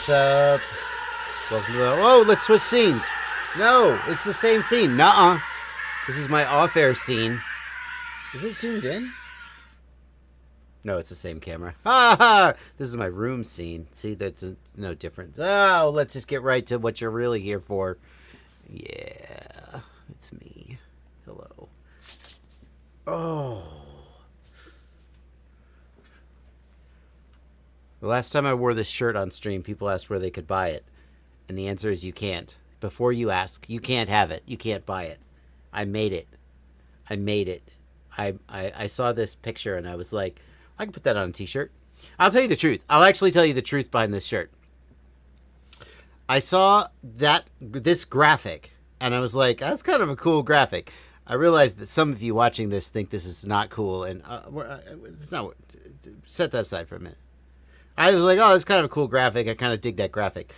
What's up? Welcome to the... Oh, let's switch scenes. No, it's the same scene. Nuh-uh. This is my off-air scene. Is it zoomed in? No, it's the same camera. Ha ha! This is my room scene. See, that's no difference. Oh, let's just get right to what you're really here for. Yeah, it's me. Hello. Oh. The last time I wore this shirt on stream, people asked where they could buy it. And the answer is you can't. Before you ask, you can't have it. You can't buy it. I made it. I made it. I saw this picture and I was like, I can put that on a t-shirt. I'll tell you the truth. I'll actually tell you the truth behind this shirt. I saw this graphic and I was like, that's kind of a cool graphic. I realized that some of you watching this think this is not cool, and it's not. Set that aside for a minute. I was like, oh, that's kind of a cool graphic. I kind of dig that graphic.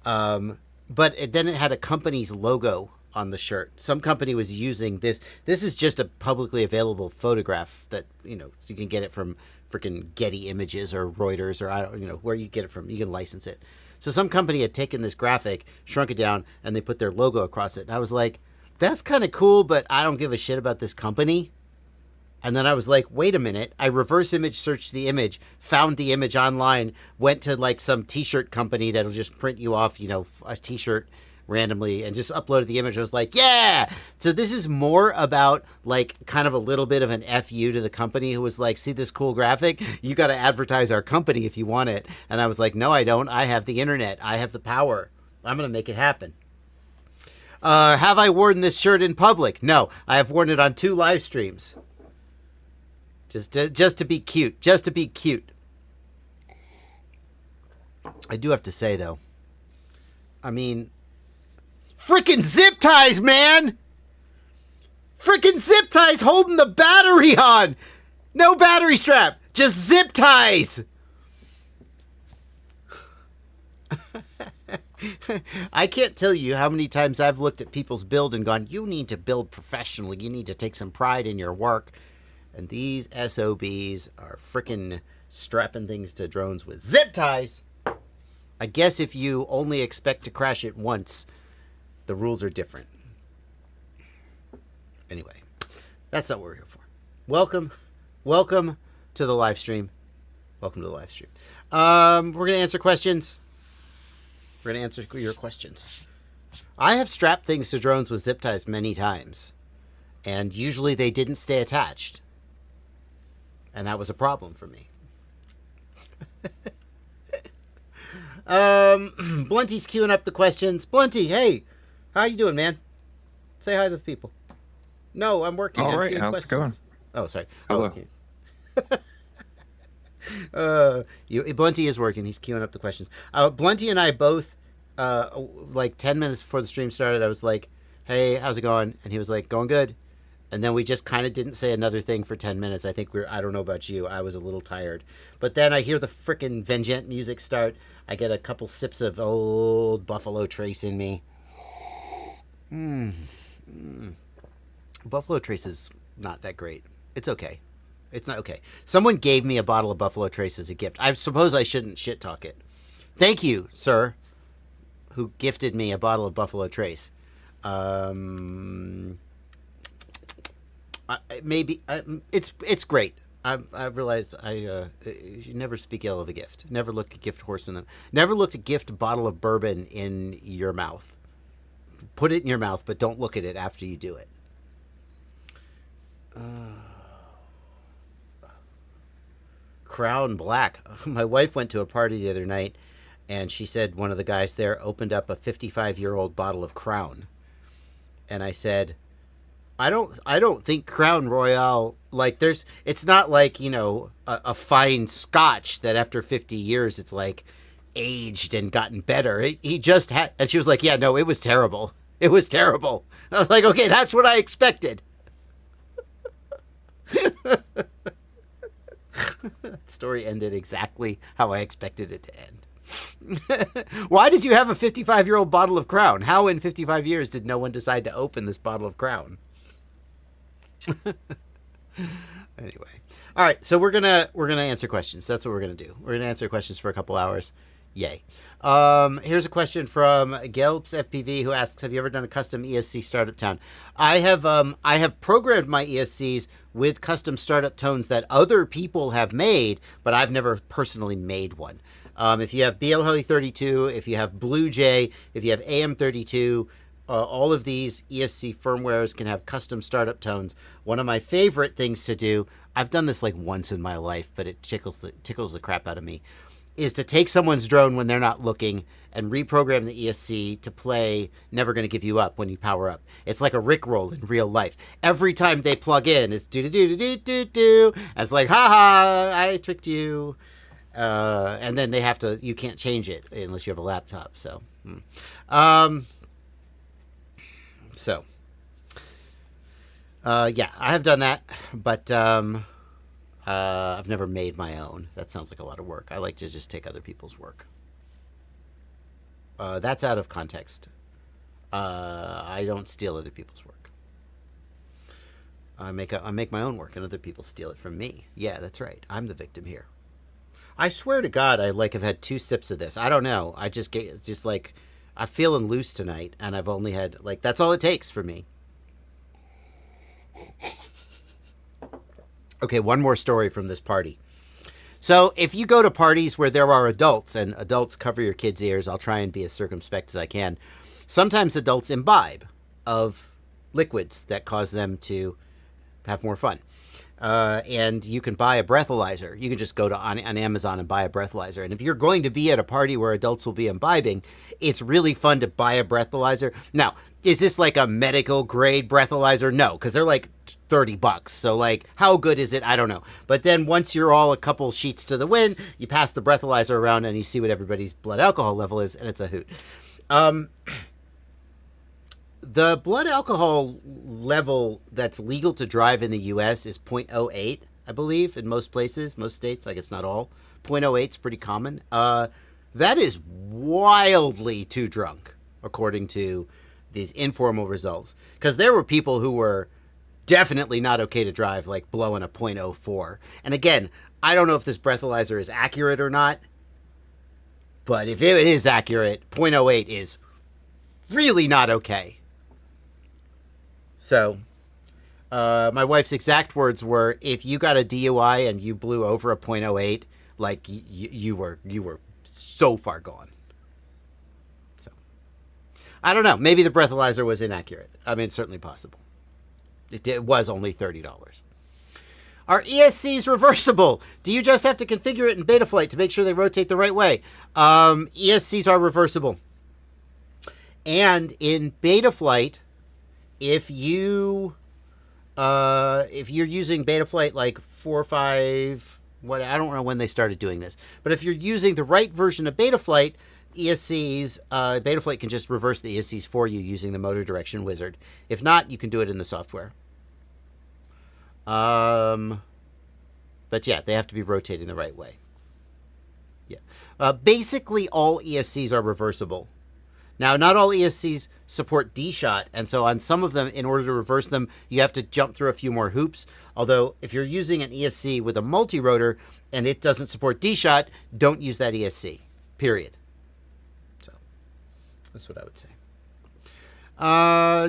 But then it had a company's logo on the shirt. Some company was using this. This is just a publicly available photograph that, so you can get it from freaking Getty Images or Reuters or, where you get it from. You can license it. So some company had taken this graphic, shrunk it down, and they put their logo across it. And I was like, that's kind of cool, but I don't give a shit about this company. And then I was like, wait a minute. I reverse image searched the image, found the image online, went to like some t-shirt company that'll just print you off, a t-shirt randomly, and just uploaded the image. I was like, yeah. So this is more about like kind of a little bit of an FU to the company who was like, see this cool graphic? You got to advertise our company if you want it. And I was like, no, I don't. I have the internet. I have the power. I'm going to make it happen. Have I worn this shirt in public? No, I have worn it on 2 live streams. Just to be cute. Just to be cute. I do have to say, though. I mean, frickin' zip ties, man! Frickin' zip ties holding the battery on! No battery strap! Just zip ties! I can't tell you how many times I've looked at people's build and gone, you need to build professionally. You need to take some pride in your work. And these SOBs are frickin' strapping things to drones with zip ties. I guess if you only expect to crash it once, the rules are different. Anyway, that's not what we're here for. Welcome to the live stream. Welcome to the live stream. We're going to answer questions. We're going to answer your questions. I have strapped things to drones with zip ties many times, and usually they didn't stay attached. And that was a problem for me. Blunty's queuing up the questions. Blunty, hey, how you doing, man? Say hi to the people. No, I'm working. All right, how's it going? Oh, sorry. Hello. Blunty is working. He's queuing up the questions. Blunty and I both, like 10 minutes before the stream started, I was like, hey, how's it going? And he was like, going good. And then we just kind of didn't say another thing for 10 minutes. I think I don't know about you. I was a little tired. But then I hear the frickin' Vengeant music start. I get a couple sips of old Buffalo Trace in me. Buffalo Trace is not that great. It's okay. It's not okay. Someone gave me a bottle of Buffalo Trace as a gift. I suppose I shouldn't shit talk it. Thank you, sir, who gifted me a bottle of Buffalo Trace. Maybe it's great. I realize you never speak ill of a gift. Never look a gift horse in them. Never look a gift bottle of bourbon in your mouth. Put it in your mouth, but don't look at it after you do it. Crown Black. My wife went to a party the other night, and she said one of the guys there opened up a 55-year-old bottle of Crown, and I said, I don't think Crown Royale, like it's not like, a fine scotch that after 50 years it's like aged and gotten better. He just had, and she was like, yeah, no, it was terrible. It was terrible. I was like, okay, that's what I expected. That story ended exactly how I expected it to end. Why did you have a 55-year-old bottle of Crown? How in 55 years did no one decide to open this bottle of Crown? Anyway, all right. So we're gonna answer questions. That's what we're gonna do. We're gonna answer questions for a couple hours. Yay. Here's a question from Gelbs FPV who asks, have you ever done a custom ESC startup tone? I have programmed my ESCs with custom startup tones that other people have made, but I've never personally made one. If you have BLHeli32, if you have Blue Jay, if you have AM32, all of these ESC firmwares can have custom startup tones. One of my favorite things to do, I've done this like once in my life, but it tickles the crap out of me, is to take someone's drone when they're not looking and reprogram the ESC to play Never Gonna Give You Up when you power up. It's like a Rickroll in real life. Every time they plug in, it's do-do-do-do-do-do-do. And it's like, ha-ha, I tricked you. And then they have to, you can't change it unless you have a laptop. So, yeah, I have done that, but I've never made my own. That sounds like a lot of work. I like to just take other people's work. That's out of context. I don't steal other people's work. I make my own work, and other people steal it from me. Yeah, that's right. I'm the victim here. I swear to God, I have had 2 sips of this. I don't know. I just like, I'm feeling loose tonight, and I've only had, like, that's all it takes for me. Okay, one more story from this party. So if you go to parties where there are adults, and adults cover your kids' ears, I'll try and be as circumspect as I can. Sometimes adults imbibe of liquids that cause them to have more fun. And you can buy a breathalyzer. You can just go on Amazon and buy a breathalyzer. And if you're going to be at a party where adults will be imbibing, it's really fun to buy a breathalyzer. Now, is this like a medical grade breathalyzer? No, because they're like $30. So like, how good is it? I don't know. But then once you're all a couple sheets to the wind, you pass the breathalyzer around and you see what everybody's blood alcohol level is, and it's a hoot. The blood alcohol level that's legal to drive in the U.S. is 0.08, I believe, in most places, most states. I guess not all. 0.08 is pretty common. That is wildly too drunk, according to these informal results. Because there were people who were definitely not okay to drive, like blowing a 0.04. And again, I don't know if this breathalyzer is accurate or not, but if it is accurate, 0.08 is really not okay. So, my wife's exact words were, if you got a DUI and you blew over a 0.08, like, you were so far gone. So, I don't know. Maybe the breathalyzer was inaccurate. I mean, it's certainly possible. It was only $30. Are ESCs reversible? Do you just have to configure it in Betaflight to make sure they rotate the right way? ESCs are reversible. And in Betaflight, if you're using Betaflight like 4 or 5, I don't know when they started doing this, but if you're using the right version of Betaflight, ESCs, Betaflight can just reverse the ESCs for you using the motor direction wizard. If not, you can do it in the software. But yeah, they have to be rotating the right way. Yeah. Basically, all ESCs are reversible. Now, not all ESCs support D-Shot, and so on some of them, in order to reverse them, you have to jump through a few more hoops. Although, if you're using an ESC with a multi-rotor and it doesn't support D-Shot, don't use that ESC, period. So, that's what I would say.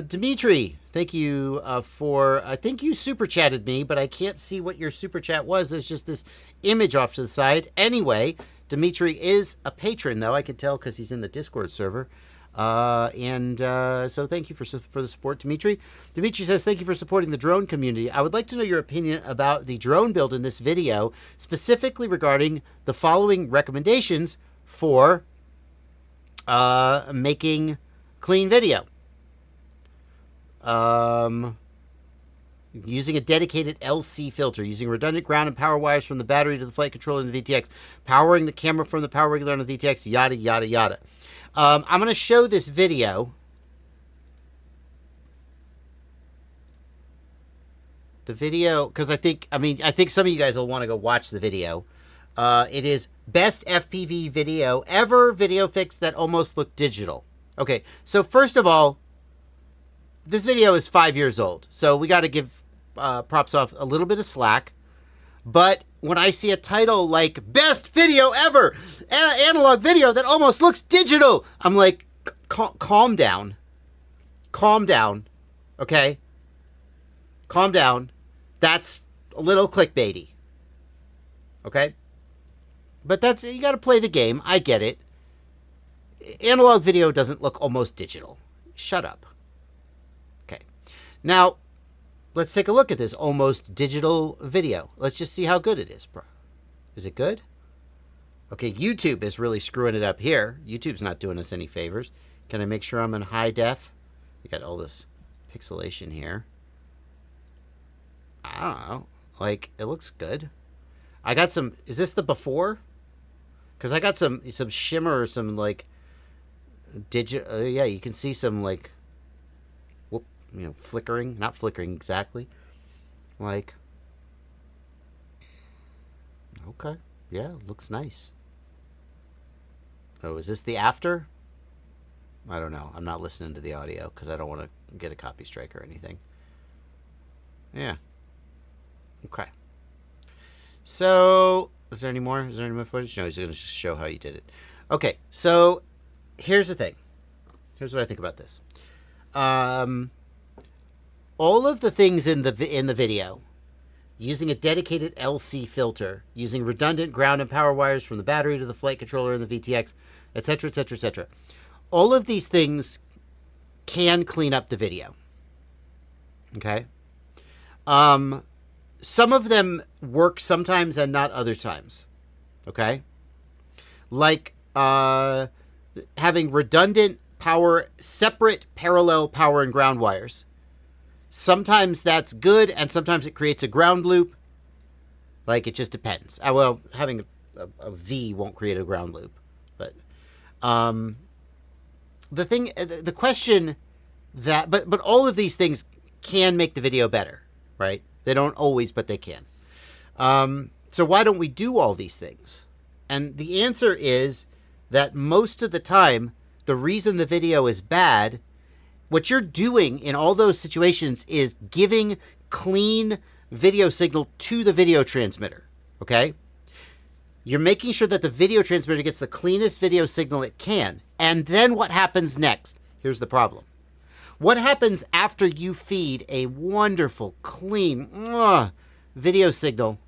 Dimitri, thank you I think you super chatted me, but I can't see what your super chat was. There's just this image off to the side. Anyway, Dimitri is a patron, though. I could tell because he's in the Discord server. So thank you for the support, Dimitri. Dimitri says, thank you for supporting the drone community. I would like to know your opinion about the drone build in this video, specifically regarding the following recommendations for making clean video. Using a dedicated LC filter, using redundant ground and power wires from the battery to the flight controller in the VTX, powering the camera from the power regulator on the VTX, yada, yada, yada. I'm going to show this video. The video, because I think some of you guys will want to go watch the video. It is best FPV video ever, video fix that almost looked digital. Okay, so first of all, this video is 5 years old, so we got to give props off a little bit of slack. But when I see a title like Best Video Ever, Analog Video that almost looks digital, I'm like, calm down. Calm down. Okay? Calm down. That's a little clickbaity. Okay? But that's, you got to play the game. I get it. Analog video doesn't look almost digital. Shut up. Okay. Now, let's take a look at this almost digital video. Let's just see how good it is, bro. Is it good? Okay, YouTube is really screwing it up here. YouTube's not doing us any favors. Can I make sure I'm in high def? You got all this pixelation here. I don't know. Like, it looks good. I got some... Is this the before? Because I got some shimmer or some, like... yeah, you can see some, like... Whoop, you know, flickering. Not flickering exactly. Like... Okay. Yeah, looks nice. Oh, is this the after? I don't know. I'm not listening to the audio because I don't want to get a copy strike or anything. Yeah. Okay. So, is there any more? Is there any more footage? No, he's going to show how you did it. Okay, so here's the thing. Here's what I think about this. All of the things in the video, using a dedicated LC filter, using redundant ground and power wires from the battery to the flight controller and the VTX, etc., etc., etc. All of these things can clean up the video. Okay? Some of them work sometimes and not other times. Okay? Like having redundant power, separate parallel power and ground wires. Sometimes that's good, and sometimes it creates a ground loop. Like, it just depends. Well, having a V won't create a ground loop. But the question that, but all of these things can make the video better, right? They don't always, but they can. So why don't we do all these things? And the answer is that most of the time, the reason the video is bad, what you're doing in all those situations is giving clean video signal to the video transmitter, okay? You're making sure that the video transmitter gets the cleanest video signal it can. And then what happens next? Here's the problem. What happens after you feed a wonderful, clean video signal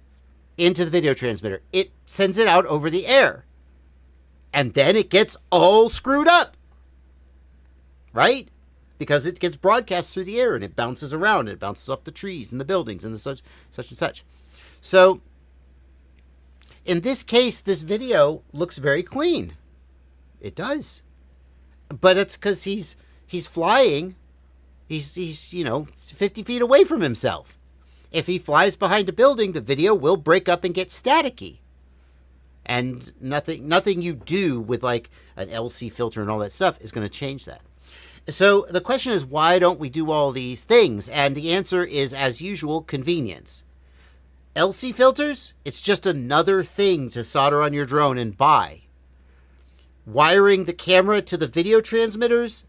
into the video transmitter? It sends it out over the air. And then it gets all screwed up. Right? Because it gets broadcast through the air and it bounces around. And it bounces off the trees and the buildings and the such and such. So, in this case, this video looks very clean. It does. But it's because he's flying. He's 50 feet away from himself. If he flies behind a building, the video will break up and get staticky. And nothing you do with like an LC filter and all that stuff is going to change that. So the question is, why don't we do all these things? And the answer is, as usual, convenience. LC filters, it's just another thing to solder on your drone and buy. Wiring the camera to the video transmitter's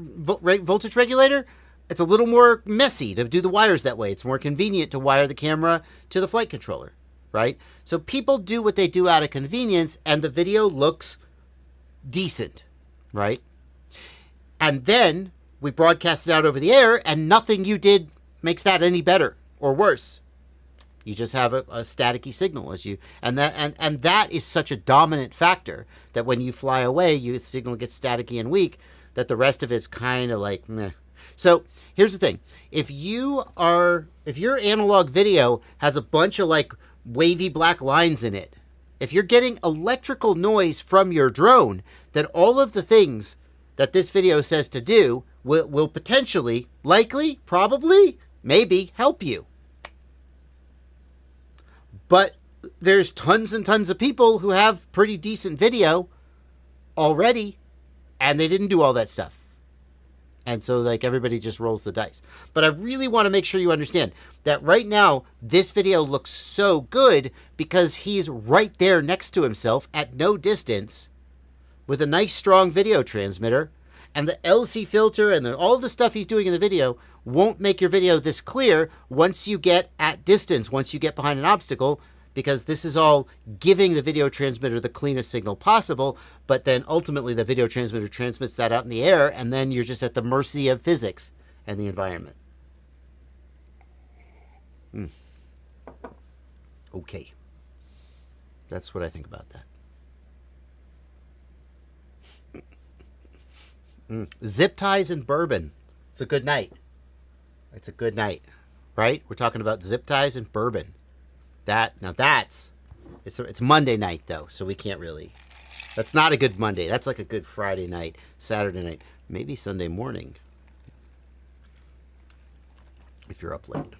voltage regulator, it's a little more messy to do the wires that way. It's more convenient to wire the camera to the flight controller, right? So people do what they do out of convenience, and the video looks decent, right? And then we broadcast it out over the air, and nothing you did makes that any better or worse. You just have a staticky signal as you, and that is such a dominant factor that when you fly away, your signal gets staticky and weak, that the rest of it's kind of like meh. So here's the thing: if your analog video has a bunch of like wavy black lines in it, if you're getting electrical noise from your drone, then all of the things that this video says to do will potentially, likely, probably, maybe help you. But there's tons and tons of people who have pretty decent video already, and they didn't do all that stuff. And so, like, everybody just rolls the dice. But I really want to make sure you understand that right now, this video looks so good because he's right there next to himself at no distance with a nice, strong video transmitter. And the LC filter and all the stuff he's doing in the video won't make your video this clear once you get at distance, once you get behind an obstacle, because this is all giving the video transmitter the cleanest signal possible, but then ultimately the video transmitter transmits that out in the air, and then you're just at the mercy of physics and the environment. Okay. That's what I think about that. Zip ties and bourbon. It's a good night. It's a good night, right? We're talking about zip ties and bourbon. It's Monday night though, so we can't really. That's not a good Monday. That's like a good Friday night, Saturday night, maybe Sunday morning, if you're up late.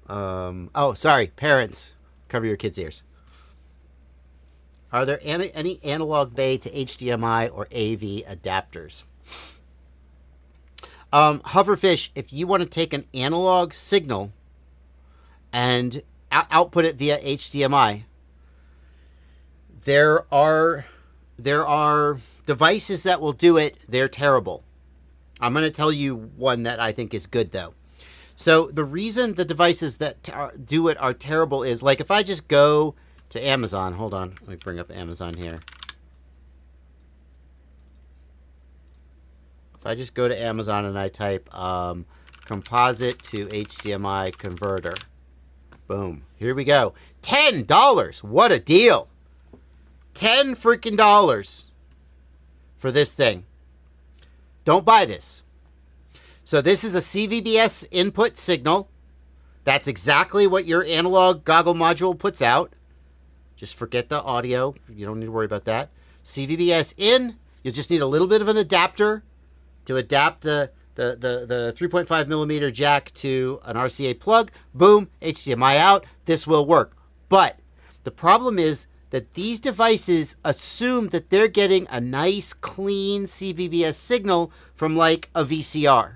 Oh, sorry, parents, cover your kids' ears. Are there any analog bay to HDMI or AV adapters? Hoverfish, if you want to take an analog signal and output it via HDMI, there are devices that will do it. They're terrible. I'm going to tell you one that I think is good, though. So the reason the devices that do it are terrible is, like, if I just go to Amazon, hold on, let me bring up Amazon here. If I just go to Amazon and I type composite to HDMI converter, boom, here we go. $10. What a deal. $10 freaking dollars for this thing. Don't buy this. So this is a CVBS input signal. That's exactly what your analog goggle module puts out. Just forget the audio. You don't need to worry about that. CVBS in. You'll just need a little bit of an adapter to adapt the 3.5 millimeter jack to an RCA plug. Boom, HDMI out. This will work. But the problem is that these devices assume that they're getting a nice, clean CVBS signal from like a VCR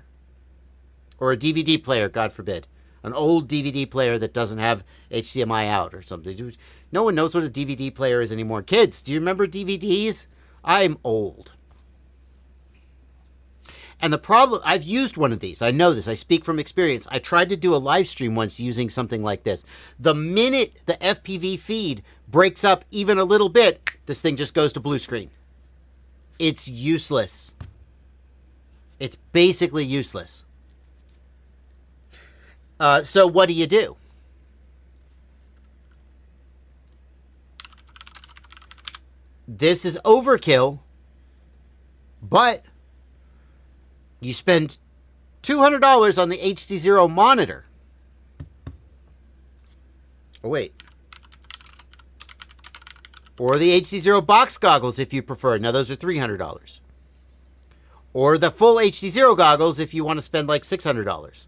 or a DVD player, God forbid. An old DVD player that doesn't have HDMI out or something. No one knows what a DVD player is anymore. Kids, do you remember DVDs? I'm old. And the problem, I've used one of these. I know this. I speak from experience. I tried to do a live stream once using something like this. The minute the FPV feed breaks up even a little bit, this thing just goes to blue screen. It's useless. It's basically useless. So what do? This is overkill, but you spend $200 on the HD0 monitor. Oh, wait. Or the HD0 box goggles if you prefer. Now, those are $300. Or the full HD0 goggles if you want to spend like $600.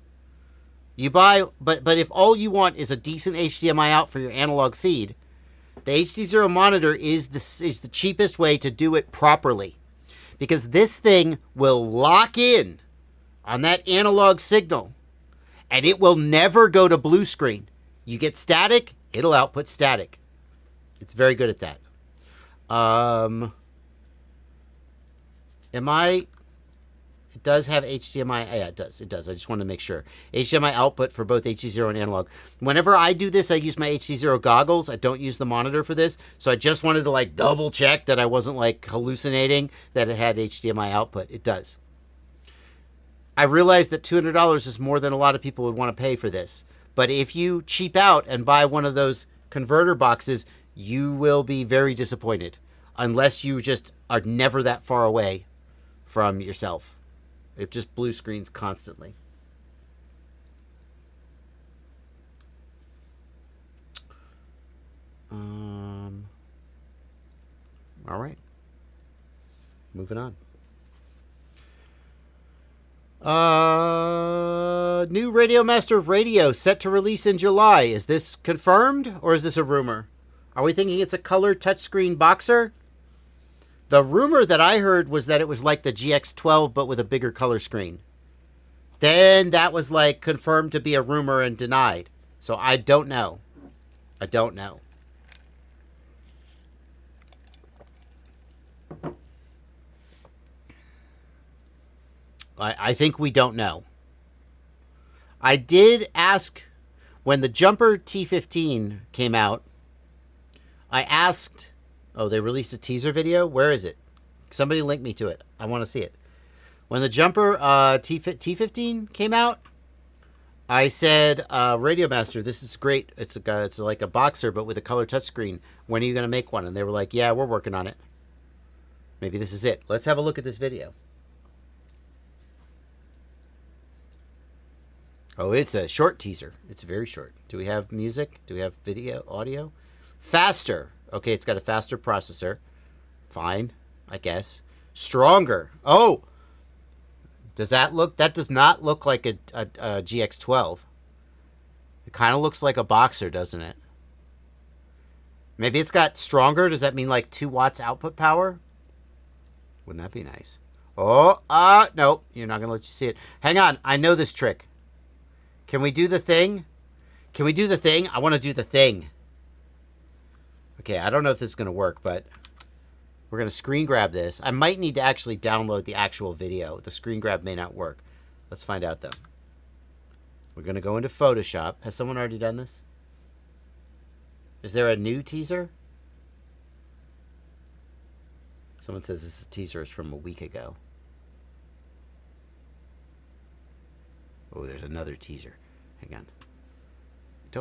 You buy, but if all you want is a decent HDMI out for your analog feed, the HD0 monitor is the cheapest way to do it properly. Because this thing will lock in on that analog signal, and it will never go to blue screen. You get static, it'll output static. It's very good at that. It does have HDMI. Yeah, it does. It does. I just want to make sure. HDMI output for both HD0 and analog. Whenever I do this, I use my HD0 goggles. I don't use the monitor for this. So I just wanted to like double check that I wasn't like hallucinating that it had HDMI output. It does. I realize that $200 is more than a lot of people would want to pay for this. But if you cheap out and buy one of those converter boxes, you will be very disappointed. Unless you just are never that far away from yourself. It just blue screens constantly. All right. Moving on. New Radiomaster radio set to release in July. Is this confirmed or is this a rumor? Are we thinking it's a color touchscreen boxer? The rumor that I heard was that it was like the GX12, but with a bigger color screen. Then that was like confirmed to be a rumor and denied. So I don't know. I don't know. I think we don't know. I did ask when the Jumper T15 came out. I asked, oh, they released a teaser video? Where is it? Somebody link me to it. I want to see it. When the Jumper T15 came out, I said, Radiomaster, this is great. It's like a Boxer, but with a color touchscreen. When are you going to make one? And they were like, yeah, we're working on it. Maybe this is it. Let's have a look at this video. Oh, it's a short teaser. It's very short. Do we have music? Do we have video, audio? Faster. Okay, it's got a faster processor. Fine, I guess. Stronger. Oh! Does that look... That does not look like a GX12. It kind of looks like a Boxer, doesn't it? Maybe it's got stronger. Does that mean like 2 watts output power? Wouldn't that be nice? Oh, nope. You're not going to let you see it. Hang on. I know this trick. Can we do the thing? Can we do the thing? I want to do the thing. Okay, I don't know if this is going to work, but we're going to screen grab this. I might need to actually download the actual video. The screen grab may not work. Let's find out, though. We're going to go into Photoshop. Has someone already done this? Is there a new teaser? Someone says this teaser is from a week ago. Oh, there's another teaser. Hang on.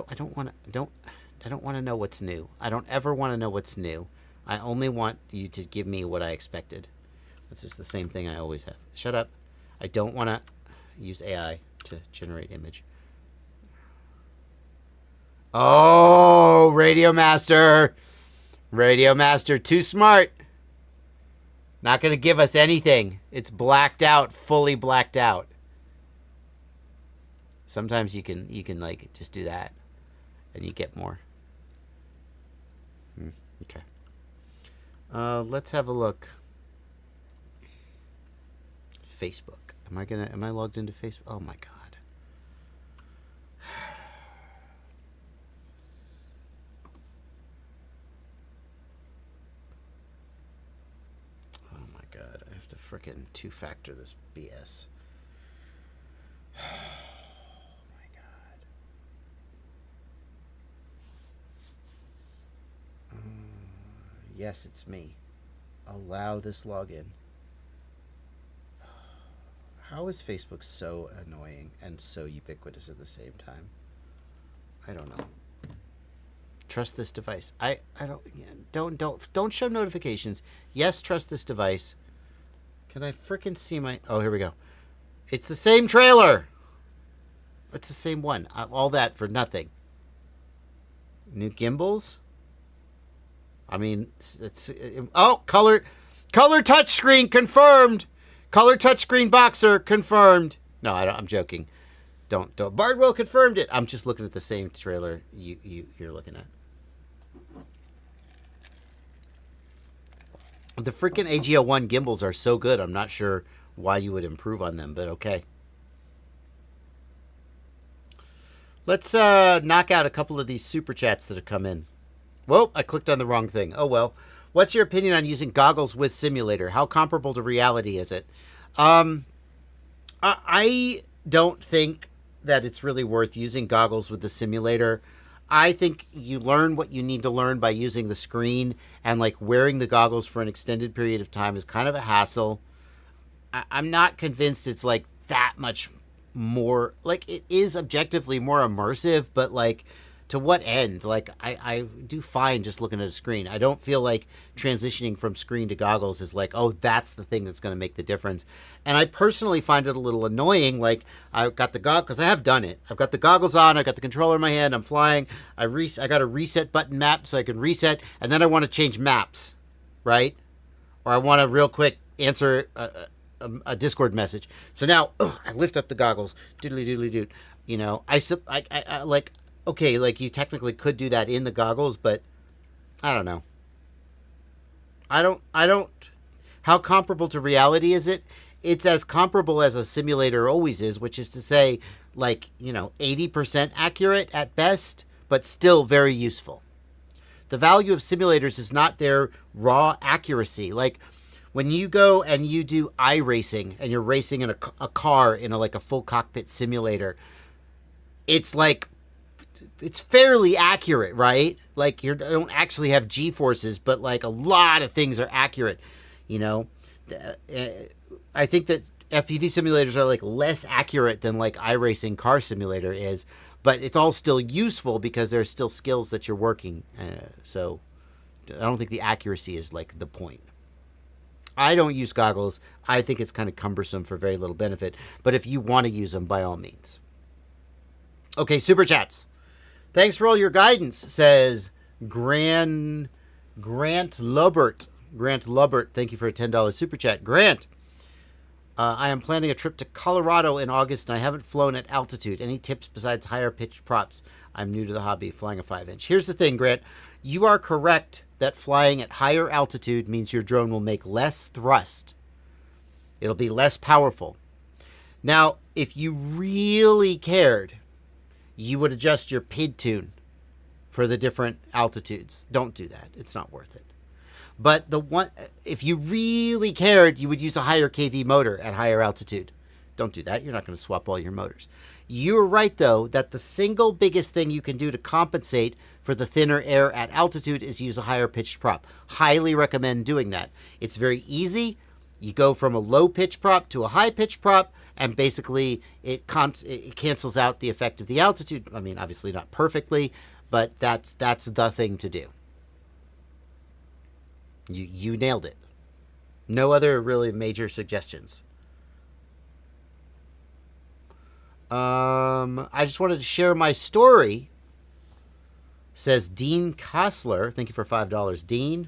I don't want to know what's new. I don't ever want to know what's new. I only want you to give me what I expected. It's just the same thing I always have. Shut up. I don't want to use AI to generate image. Oh, Radiomaster. Radiomaster, too smart. Not going to give us anything. It's blacked out, fully blacked out. Sometimes you can like just do that and you get more. Okay. Let's have a look. Facebook. Am I logged into Facebook? Oh my God. Oh my God. I have to frickin' 2-factor this BS. Yes, it's me. Allow this login. How is Facebook so annoying and so ubiquitous at the same time? I don't know. Trust this device. I don't show notifications. Yes, trust this device. Can I frickin' see my... Oh, here we go. It's the same trailer. It's the same one. All that for nothing. New gimbals? I mean, it's... Oh, color touchscreen confirmed. Color touchscreen Boxer confirmed. No, I'm joking. Don't. Bardwell confirmed it. I'm just looking at the same trailer you're looking at. The freaking AG01 gimbals are so good. I'm not sure why you would improve on them, but okay. Let's knock out a couple of these super chats that have come in. Whoa, I clicked on the wrong thing. Oh, well. What's your opinion on using goggles with simulator? How comparable to reality is it? I don't think that it's really worth using goggles with the simulator. I think you learn what you need to learn by using the screen, and like wearing the goggles for an extended period of time is kind of a hassle. I'm not convinced it's like that much more, like it is objectively more immersive, but like to what end? Like I do fine just looking at a screen. I don't feel like transitioning from screen to goggles is like, oh, that's the thing that's going to make the difference. And I personally find it a little annoying. Like I've got the goggles, because I have done it. I've got the goggles on. I've got the controller in my hand. I'm flying. I got a reset button map so I can reset. And then I want to change maps, right? Or I want to real quick answer a Discord message. So now I lift up the goggles. Doodly doodly doot. You know, I like, okay, like you technically could do that in the goggles, but I don't know. I don't. How comparable to reality is it? It's as comparable as a simulator always is, which is to say, like, 80% accurate at best, but still very useful. The value of simulators is not their raw accuracy. Like, When you go and you do iRacing and you're racing in a car in like a full cockpit simulator, it's fairly accurate, right? Like you don't actually have G-forces, but like a lot of things are accurate, you know? I think that FPV simulators are like less accurate than like iRacing car simulator is, but it's all still useful because there's still skills that you're working. So I don't think the accuracy is like the point. I don't use goggles. I think it's kind of cumbersome for very little benefit. But if you want to use them, by all means. Okay, super chats. Thanks for all your guidance, says Grant Lubert. Grant Lubert, thank you for a $10 super chat. Grant, I am planning a trip to Colorado in August, and I haven't flown at altitude. Any tips besides higher pitched props? I'm new to the hobby, flying a 5-inch. Here's the thing, Grant. You are correct that flying at higher altitude means your drone will make less thrust. It'll be less powerful. Now, if you really cared, you would adjust your PID tune for the different altitudes. Don't do that. It's not worth it. But if you really cared, you would use a higher kV motor at higher altitude. Don't do that. You're not going to swap all your motors. You're right, though, that the single biggest thing you can do to compensate for the thinner air at altitude is use a higher pitched prop. Highly recommend doing that. It's very easy. You go from a low pitch prop to a high pitch prop, and basically it cancels out the effect of the altitude. I mean, obviously not perfectly, but that's the thing to do. You nailed it. No other really major suggestions. I just wanted to share my story, says Dean Kostler. Thank you for $5. Dean?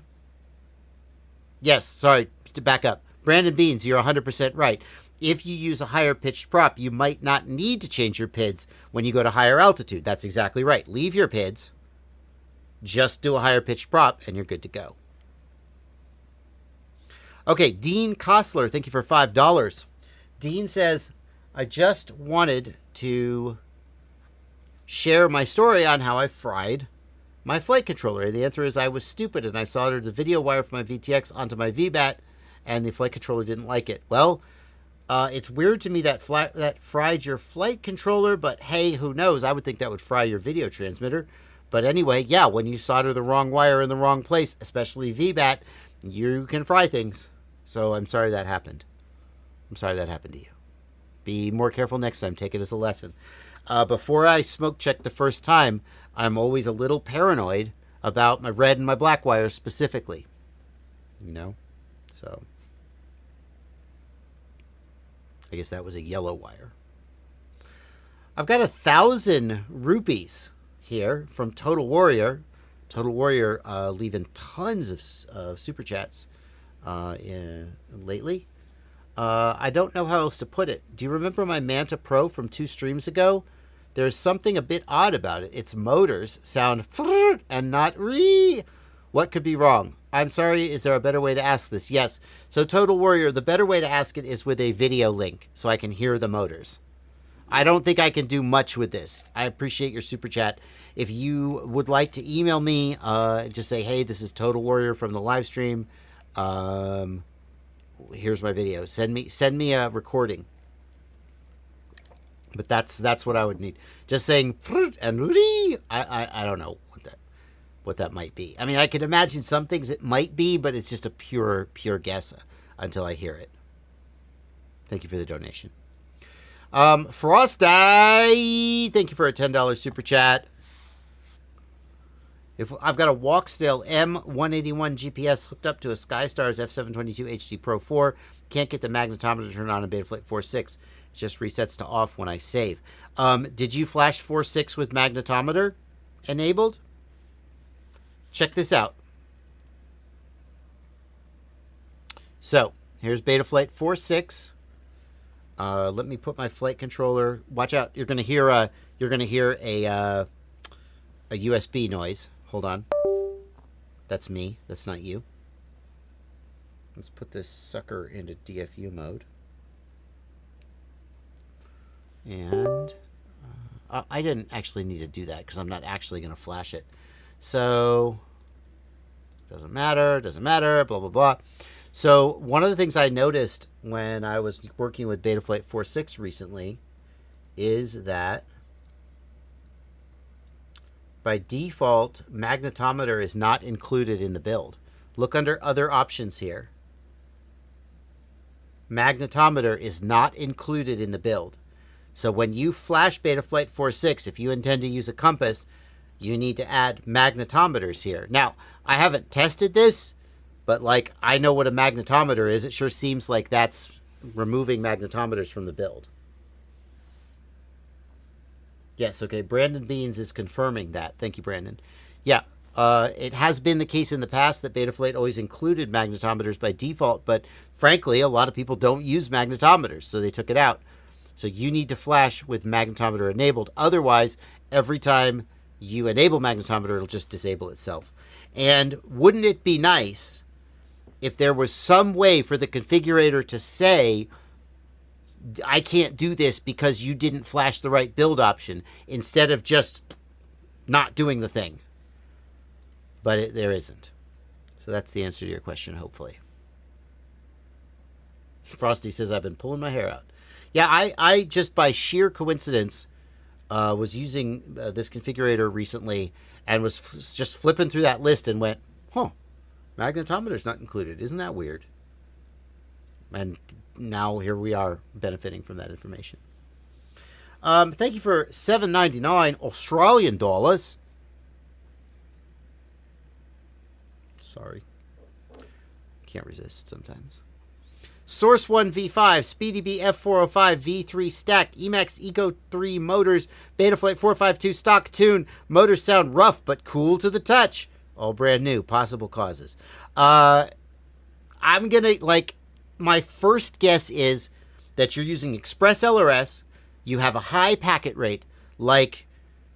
Yes, sorry, to back up. Brandon Beans, you're 100% right. If you use a higher pitched prop, you might not need to change your PIDs when you go to higher altitude. That's exactly right. Leave your PIDs, just do a higher pitched prop, and you're good to go. Okay, Dean Kostler, thank you for $5. Dean says, I just wanted to share my story on how I fried my flight controller. And the answer is I was stupid and I soldered the video wire from my VTX onto my VBAT and the flight controller didn't like it. Well, it's weird to me that fried your flight controller, but hey, who knows? I would think that would fry your video transmitter. But anyway, yeah, when you solder the wrong wire in the wrong place, especially VBAT, you can fry things. So I'm sorry that happened. I'm sorry that happened to you. Be more careful next time. Take it as a lesson. Before I smoke check the first time, I'm always a little paranoid about my red and my black wires specifically. You know? So I guess that was a yellow wire. I've got 1,000 rupees here from Total Warrior. Total Warrior leaving tons of super chats lately. I don't know how else to put it. Do you remember my Manta Pro from 2 streams ago? There's something a bit odd about it. Its motors sound and not re. What could be wrong? I'm sorry, is there a better way to ask this? Yes. So Total Warrior, the better way to ask it is with a video link so I can hear the motors. I don't think I can do much with this. I appreciate your super chat. If you would like to email me, just say, hey, this is Total Warrior from the live stream. Here's my video. Send me a recording. But that's what I would need. Just saying and I don't know what that might be. I mean, I can imagine some things it might be, but it's just a pure guess until I hear it. Thank you for the donation. Frosty, thank you for a $10 super chat. If I've got a Walksdale M181 GPS hooked up to a SkyStars F722 HD Pro 4, can't get the magnetometer to turn on in Betaflight 4.6. It just resets to off when I save. Did you flash 4.6 with magnetometer enabled? Check this out. So here's Betaflight 4.6. Let me put my flight controller. Watch out! You're gonna hear a USB noise. Hold on. That's me. That's not you. Let's put this sucker into DFU mode. And I didn't actually need to do that because I'm not actually going to flash it. So, doesn't matter, blah, blah, blah. So one of the things I noticed when I was working with Betaflight 4.6 recently is that by default, magnetometer is not included in the build. Look under other options here. Magnetometer is not included in the build. So when you flash Betaflight 4.6, if you intend to use a compass, you need to add magnetometers here. Now, I haven't tested this, but like I know what a magnetometer is. It sure seems like that's removing magnetometers from the build. Yes, okay. Brandon Beans is confirming that. Thank you, Brandon. Yeah, it has been the case in the past that Betaflight always included magnetometers by default, but frankly, a lot of people don't use magnetometers, so they took it out. So you need to flash with magnetometer enabled. Otherwise, every time you enable magnetometer, it'll just disable itself. And wouldn't it be nice if there was some way for the configurator to say, I can't do this because you didn't flash the right build option, instead of just not doing the thing. But there isn't. So that's the answer to your question, hopefully. Frosty says, I've been pulling my hair out. Yeah, I just by sheer coincidence was using this configurator recently and was just flipping through that list and went, huh, magnetometer's not included. Isn't that weird? And now here we are benefiting from that information. Thank you for $7.99 Australian dollars. Sorry. Can't resist sometimes. Source 1 V5, SpeedyB F405 V3 stack, Emax Eco 3 motors, Betaflight 452 stock tune. Motors sound rough but cool to the touch. All brand new. Possible causes. I'm going to, like, my first guess is that you're using Express LRS. You have a high packet rate, like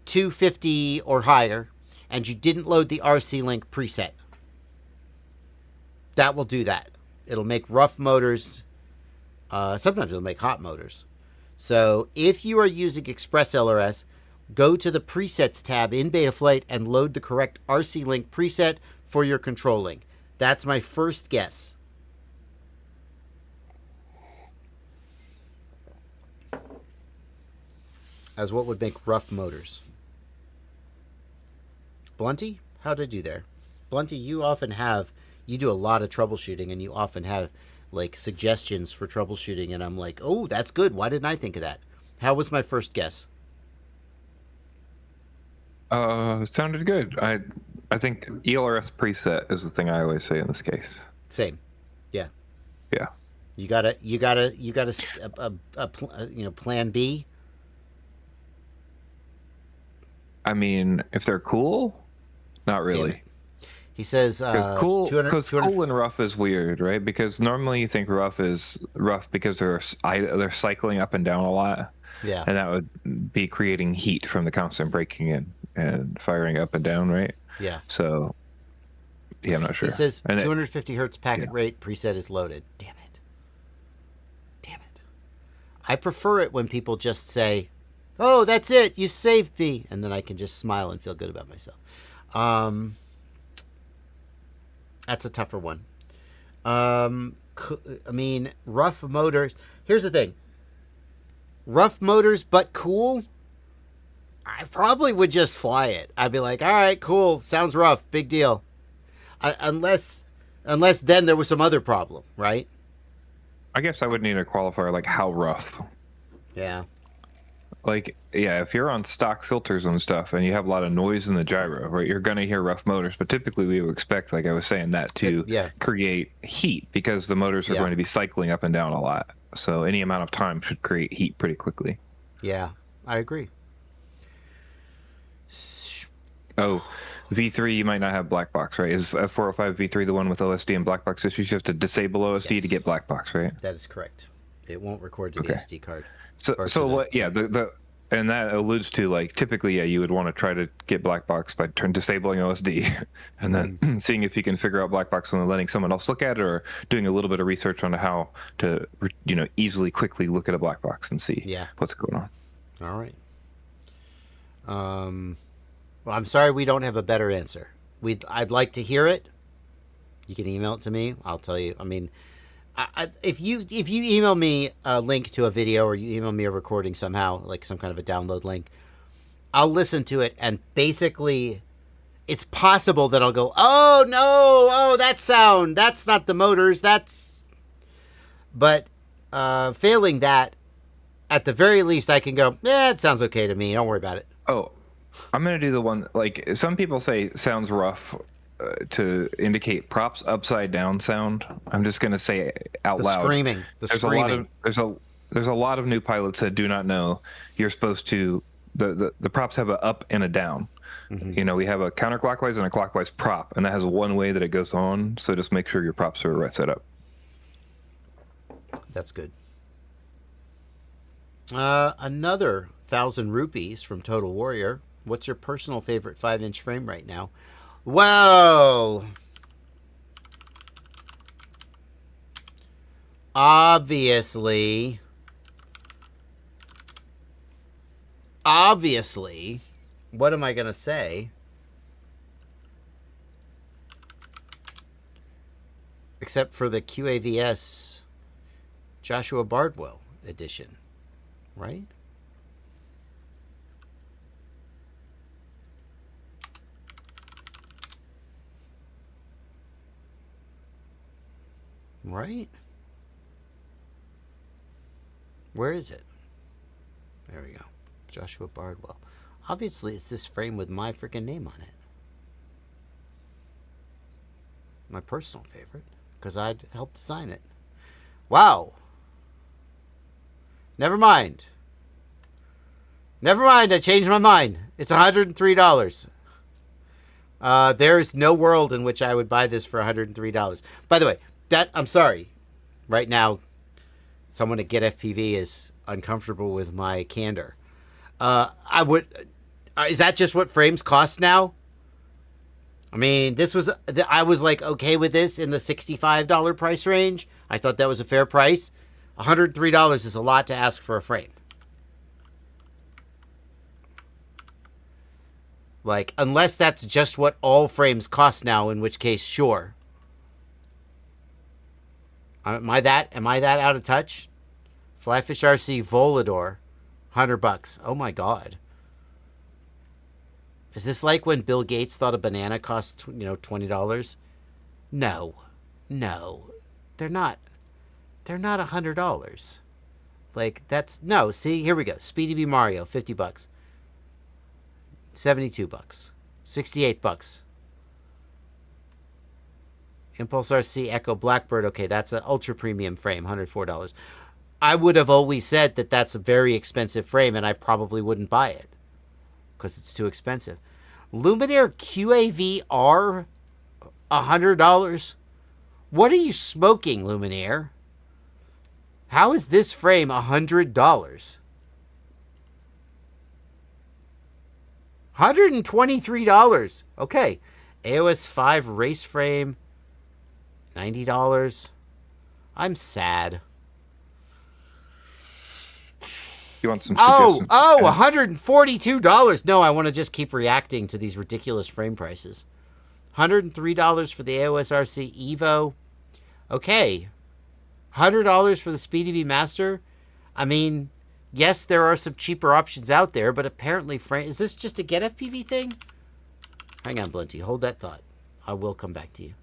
250 or higher, and you didn't load the RC Link preset. That will do that. It'll make rough motors. Sometimes it'll make hot motors. So if you are using Express LRS, go to the Presets tab in Betaflight and load the correct RC Link preset for your control link. That's my first guess. As what would make rough motors. Blunty, how'd I do there? Blunty, you do a lot of troubleshooting, and you often have like suggestions for troubleshooting, and I'm like, oh, that's good. Why didn't I think of that? How was my first guess? Sounded good. I think ELRS preset is the thing I always say in this case. Same. Yeah. Yeah. You gotta plan B. I mean, if they're cool, not really. He says, because cool and rough is weird, right? Because normally you think rough is rough because they're cycling up and down a lot. Yeah. And that would be creating heat from the constant braking in and firing up and down, right? Yeah. So, yeah, I'm not sure. It says 250 hertz packet rate preset is loaded. Damn it. I prefer it when people just say, oh, that's it. You saved me. And then I can just smile and feel good about myself. That's a tougher one. I mean, rough motors. Here's the thing. Rough motors, but cool. I probably would just fly it. I'd be like, all right, cool. Sounds rough. Big deal. Unless then there was some other problem, right? I guess I would need a qualifier like how rough. Yeah. Like, yeah, if you're on stock filters and stuff and you have a lot of noise in the gyro, right, you're going to hear rough motors. But typically we would expect, like I was saying, that to create heat because the motors are going to be cycling up and down a lot. So any amount of time should create heat pretty quickly. Yeah, I agree. Oh, V3, you might not have black box, right? Is F405 V3 the one with OSD and black box issues? You have to disable OSD to get black box, right? That is correct. It won't record to the SD card. So what? Yeah, and that alludes to, like, typically, yeah, you would want to try to get black box by disabling OSD, and then seeing if you can figure out black box and then letting someone else look at it, or doing a little bit of research on how to, easily, quickly look at a black box and see what's going on. All right. Well, I'm sorry we don't have a better answer. I'd like to hear it, You can email it to me. I'll tell you. I mean, if you email me a link to a video or you email me a recording somehow, like some kind of a download link, I'll listen to it, and basically it's possible that I'll go, oh no, oh that sound, that's not the motors, that's... But failing that, at the very least I can go, yeah, it sounds okay to me, don't worry about it. Oh, I'm going to do the one, like, some people say sounds rough to indicate props upside down sound. I'm just going to say it out loud. Screaming. There's a lot of new pilots that do not know you're supposed to, the props have an up and a down. Mm-hmm. You know, we have a counterclockwise and a clockwise prop, and that has one way that it goes on, so just make sure your props are right set up. That's good. Another 1,000 rupees from Total Warrior. What's your personal favorite 5-inch frame right now? Well, obviously, what am I going to say? Except for the QAVS Joshua Bardwell edition, right? Right? Where is it? There we go. Joshua Bardwell. Obviously, it's this frame with my freaking name on it. My personal favorite, because I'd helped design it. Wow. Never mind. I changed my mind. It's $103. There's no world in which I would buy this for $103. By the way, I'm sorry. Right now, someone at Get FPV is uncomfortable with my candor. Is that just what frames cost now? I mean, I was like okay with this in the $65 price range. I thought that was a fair price. $103 is a lot to ask for a frame. Like, unless that's just what all frames cost now, in which case, sure. Am I that out of touch? Flyfish RC Volador, $100. Oh my god. Is this like when Bill Gates thought a banana cost, $20? No. They're not $100. Like, no, see, here we go. Speedy B Mario, $50. $72. $68. Impulse RC Echo Blackbird. Okay, that's an ultra premium frame, $104. I would have always said that that's a very expensive frame, and I probably wouldn't buy it because it's too expensive. Luminaire QAV-R, $100. What are you smoking, Luminaire? How is this frame $100? $123. Okay. AOS 5 race frame, $90. I'm sad. You want some suggestions? $142. No, I want to just keep reacting to these ridiculous frame prices. $103 for the AOS RC Evo. Okay. $100 for the Speedy V Master. I mean, yes, there are some cheaper options out there, but apparently, is this just a Get FPV thing? Hang on, Blinty. Hold that thought. I will come back to you.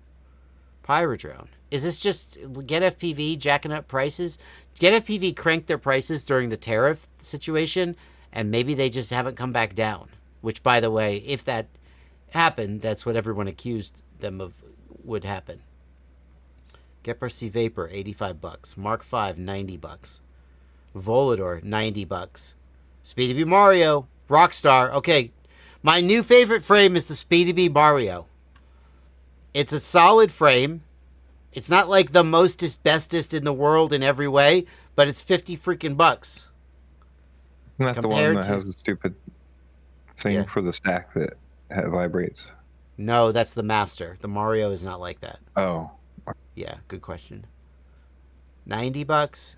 Pyrodrone. Is this just Get FPV jacking up prices? Get FPV cranked their prices during the tariff situation, and maybe they just haven't come back down. Which, by the way, if that happened, that's what everyone accused them of would happen. Geparcy Vapor, $85. Mark V, $90. Volador, $90. Speedy B Mario, Rockstar. Okay, my new favorite frame is the Speedy B Mario. It's a solid frame. It's not like the mostest, bestest in the world in every way, but it's 50 freaking bucks. Isn't that the one that has a stupid thing for the stack that vibrates? No, that's the Master. The Mario is not like that. Oh. Yeah, good question. $90.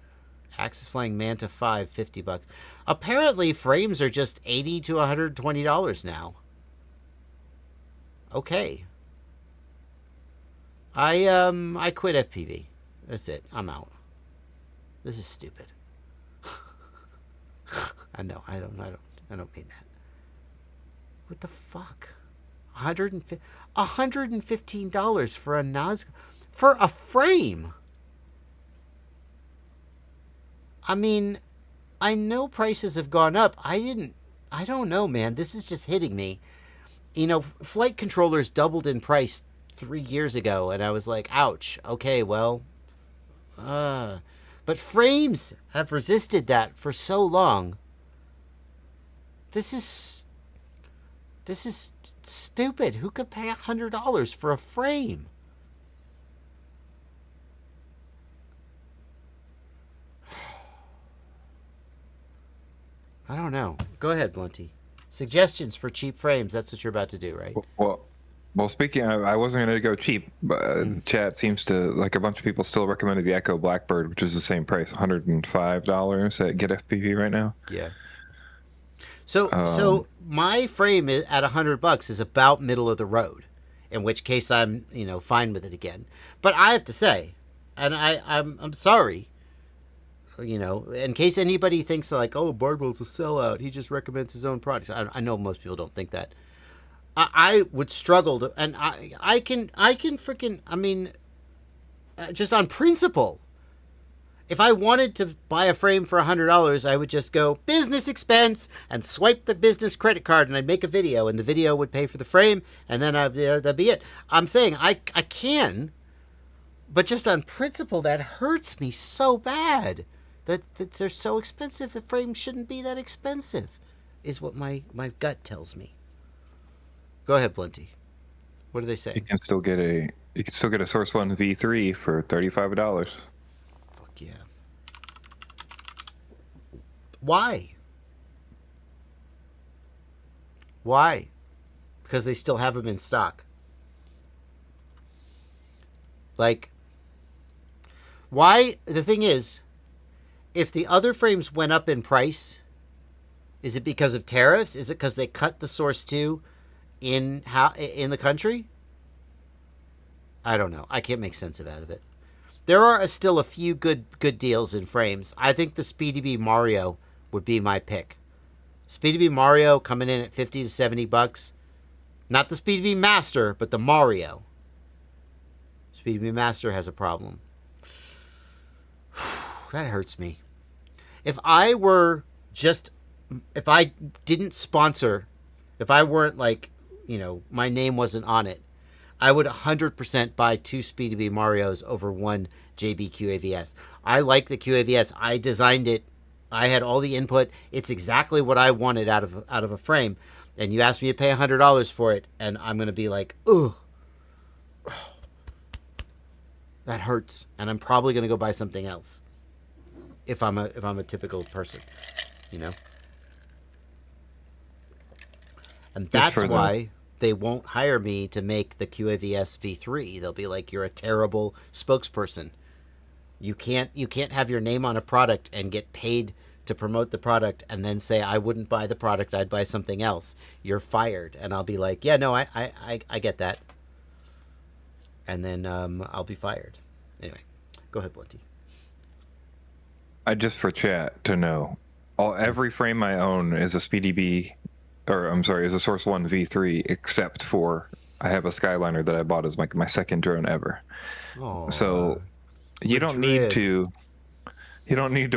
Axis Flying Manta 5, $50. Apparently, frames are just $80 to $120 now. Okay. I quit FPV. That's it. I'm out. This is stupid. I know. I don't mean that. What the fuck? $115 for a for a frame. I mean, I know prices have gone up. I don't know, man. This is just hitting me. You know, flight controllers doubled in price 3 years ago, and I was like, ouch. Okay, well, but frames have resisted that for so long. This is stupid. Who could pay $100 for a frame? I don't know. Go ahead, Blunty. Suggestions for cheap frames. That's what you're about to do, right? Well, speaking of, I wasn't going to go cheap, but chat seems to, like, a bunch of people still recommended the Echo Blackbird, which is the same price, $105 at Get FPV right now. Yeah. So my frame is at $100 is about middle of the road, in which case I'm, fine with it again. But I have to say, and I'm sorry, in case anybody thinks like, oh, Bardwell's a sellout, he just recommends his own products. I know most people don't think that. I would struggle to, and I can freaking, just on principle, if I wanted to buy a frame for $100, I would just go business expense and swipe the business credit card, and I'd make a video, and the video would pay for the frame, and then that'd be it. I'm saying I can, but just on principle, that hurts me so bad that they're so expensive. The frame shouldn't be that expensive, is what my gut tells me. Go ahead, Blunty. What do they say? You can still get a Source One V3 for $35. Fuck yeah. Why? Why? Because they still have them in stock. Like, why? The thing is, if the other frames went up in price, is it because of tariffs? Is it because they cut the Source 2 in the country? I don't know. I can't make sense out of it. There are still a few good deals in frames. I think the SpeedyBee Mario would be my pick. SpeedyBee Mario coming in at $50 to $70. Not the SpeedyBee Master, but the Mario. SpeedyBee Master has a problem. That hurts me. If I didn't sponsor, if I weren't like, my name wasn't on it, I would 100% buy 2 SpeedyBee Marios over 1 JB QAVS. I like the QAVS. I designed it. I had all the input. It's exactly what I wanted out of a frame. And you asked me to pay $100 for it, and I'm going to be like, ugh. That hurts, and I'm probably going to go buy something else. If I'm a typical person, And that's why they won't hire me to make the QAVS V3. They'll be like, you're a terrible spokesperson. You can't have your name on a product and get paid to promote the product and then say, I wouldn't buy the product, I'd buy something else. You're fired. And I'll be like, yeah, no, I get that. And then I'll be fired. Anyway, go ahead, Blunty. Just for chat to know, every frame I own is a SpeedyBee, is a Source One V3, except for I have a Skyliner that I bought as my second drone ever. Aww, so you don't need to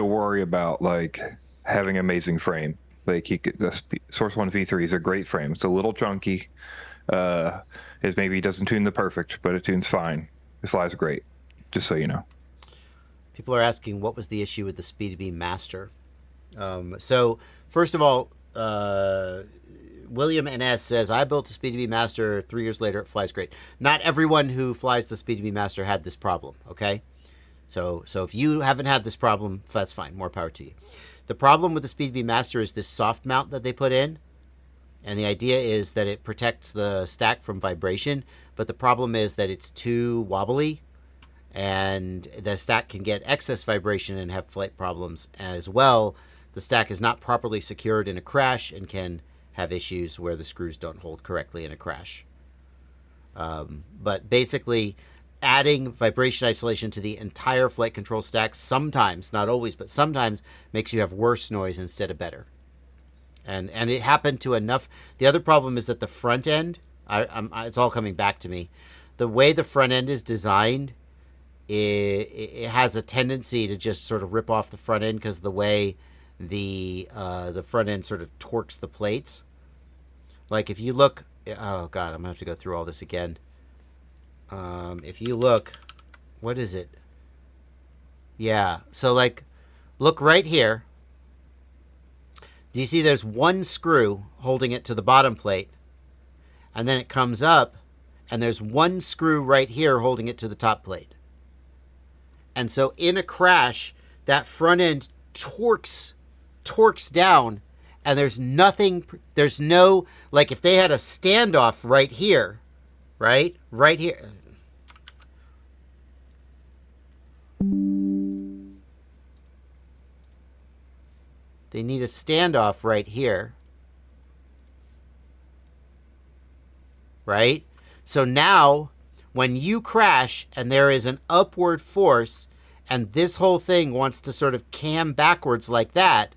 worry about like having an amazing frame. Like the Source One V3 is a great frame. It's a little chunky. It maybe doesn't tune the perfect, but it tunes fine. It flies great. Just so you know. People are asking what was the issue with the SpeedyBee Master. So first of all, William NS says, I built a SpeedyBee Master 3 years later. It flies great. Not everyone who flies the SpeedyBee Master had this problem. Okay. So if you haven't had this problem, that's fine. More power to you. The problem with the SpeedyBee Master is this soft mount that they put in. And the idea is that it protects the stack from vibration. But the problem is that it's too wobbly. And the stack can get excess vibration and have flight problems. As well, the stack is not properly secured in a crash and can have issues where the screws don't hold correctly in a crash. But basically, adding vibration isolation to the entire flight control stack sometimes, not always, but sometimes makes you have worse noise instead of better. And it happened to enough. The other problem is that the front end, it's all coming back to me. The way the front end is designed, it has a tendency to just sort of rip off the front end because of the way the front end sort of torques the plates. Like if you look, oh God, I'm gonna have to go through all this again. If you look, what is it? Yeah, so like, look right here. Do you see there's one screw holding it to the bottom plate? And then it comes up, and there's one screw right here holding it to the top plate. And so in a crash, that front end torques down, and there's no, like if they had a standoff right here, right here. They need a standoff right here. Right? So now, when you crash and there is an upward force and this whole thing wants to sort of cam backwards like that,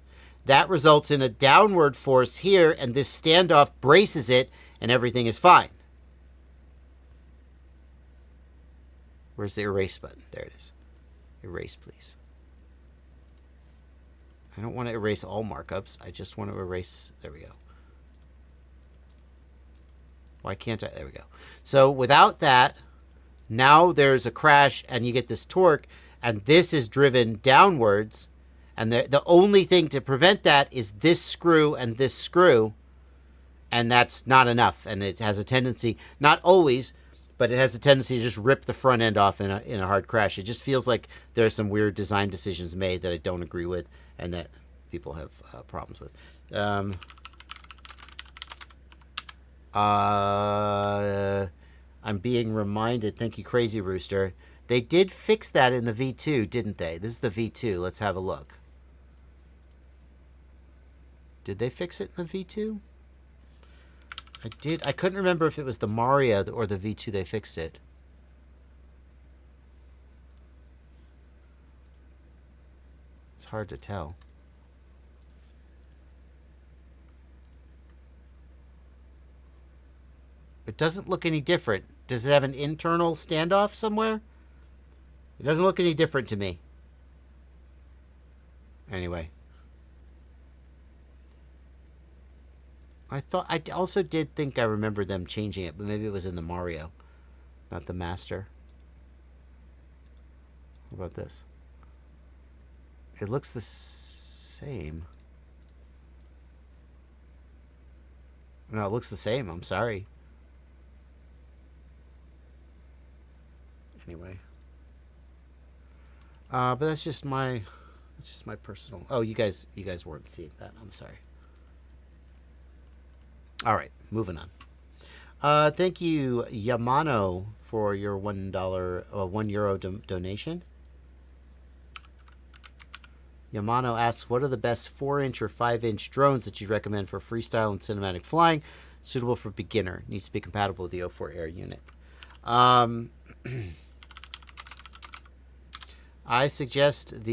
that results in a downward force here, and this standoff braces it and everything is fine. Where's the erase button? There it is. Erase, please. I don't want to erase all markups. I just want to erase... There we go. Why can't I? There we go. So without that, now there's a crash and you get this torque, and this is driven downwards. And the only thing to prevent that is this screw and this screw. And that's not enough. And it has a tendency, not always, but it has a tendency to just rip the front end off in a hard crash. It just feels like there's some weird design decisions made that I don't agree with and that people have problems with. I'm being reminded, thank you, Crazy Rooster. They did fix that in the V2, didn't they? This is the V2. Let's have a look. Did they fix it in the V2? I couldn't remember if it was the Mario or the V2 they fixed it. It's hard to tell. It doesn't look any different. Does it have an internal standoff somewhere? It doesn't look any different to me. Anyway. I also did think I remember them changing it, but maybe it was in the Mario, not the Master. How about this? It looks the same. No, it looks the same. I'm sorry. Anyway. But that's just my personal. Oh, you guys weren't seeing that. I'm sorry. All right, moving on. Thank you, Yamano, for your €1 donation. Yamano asks, what are the best 4-inch or 5-inch drones that you recommend for freestyle and cinematic flying, suitable for beginner? Needs to be compatible with the O4 Air unit. I suggest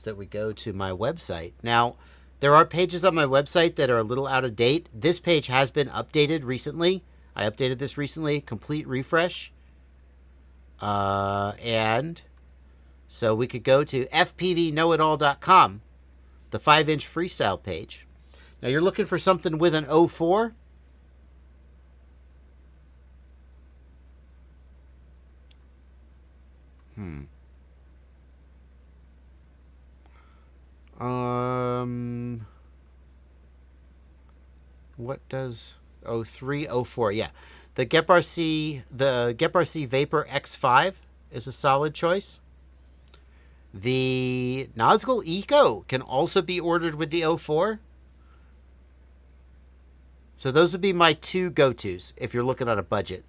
that we go to my website. Now, there are pages on my website that are a little out of date. This page has been updated recently. I updated this recently, complete refresh. And so we could go to fpvknowitall.com, the 5-inch freestyle page. Now, you're looking for something with an O4? What does 03, 04? Yeah, the Gep-RC Vapor X5 is a solid choice. The Nazgul Eco can also be ordered with the 04. So those would be my two go-tos if you're looking at a budget.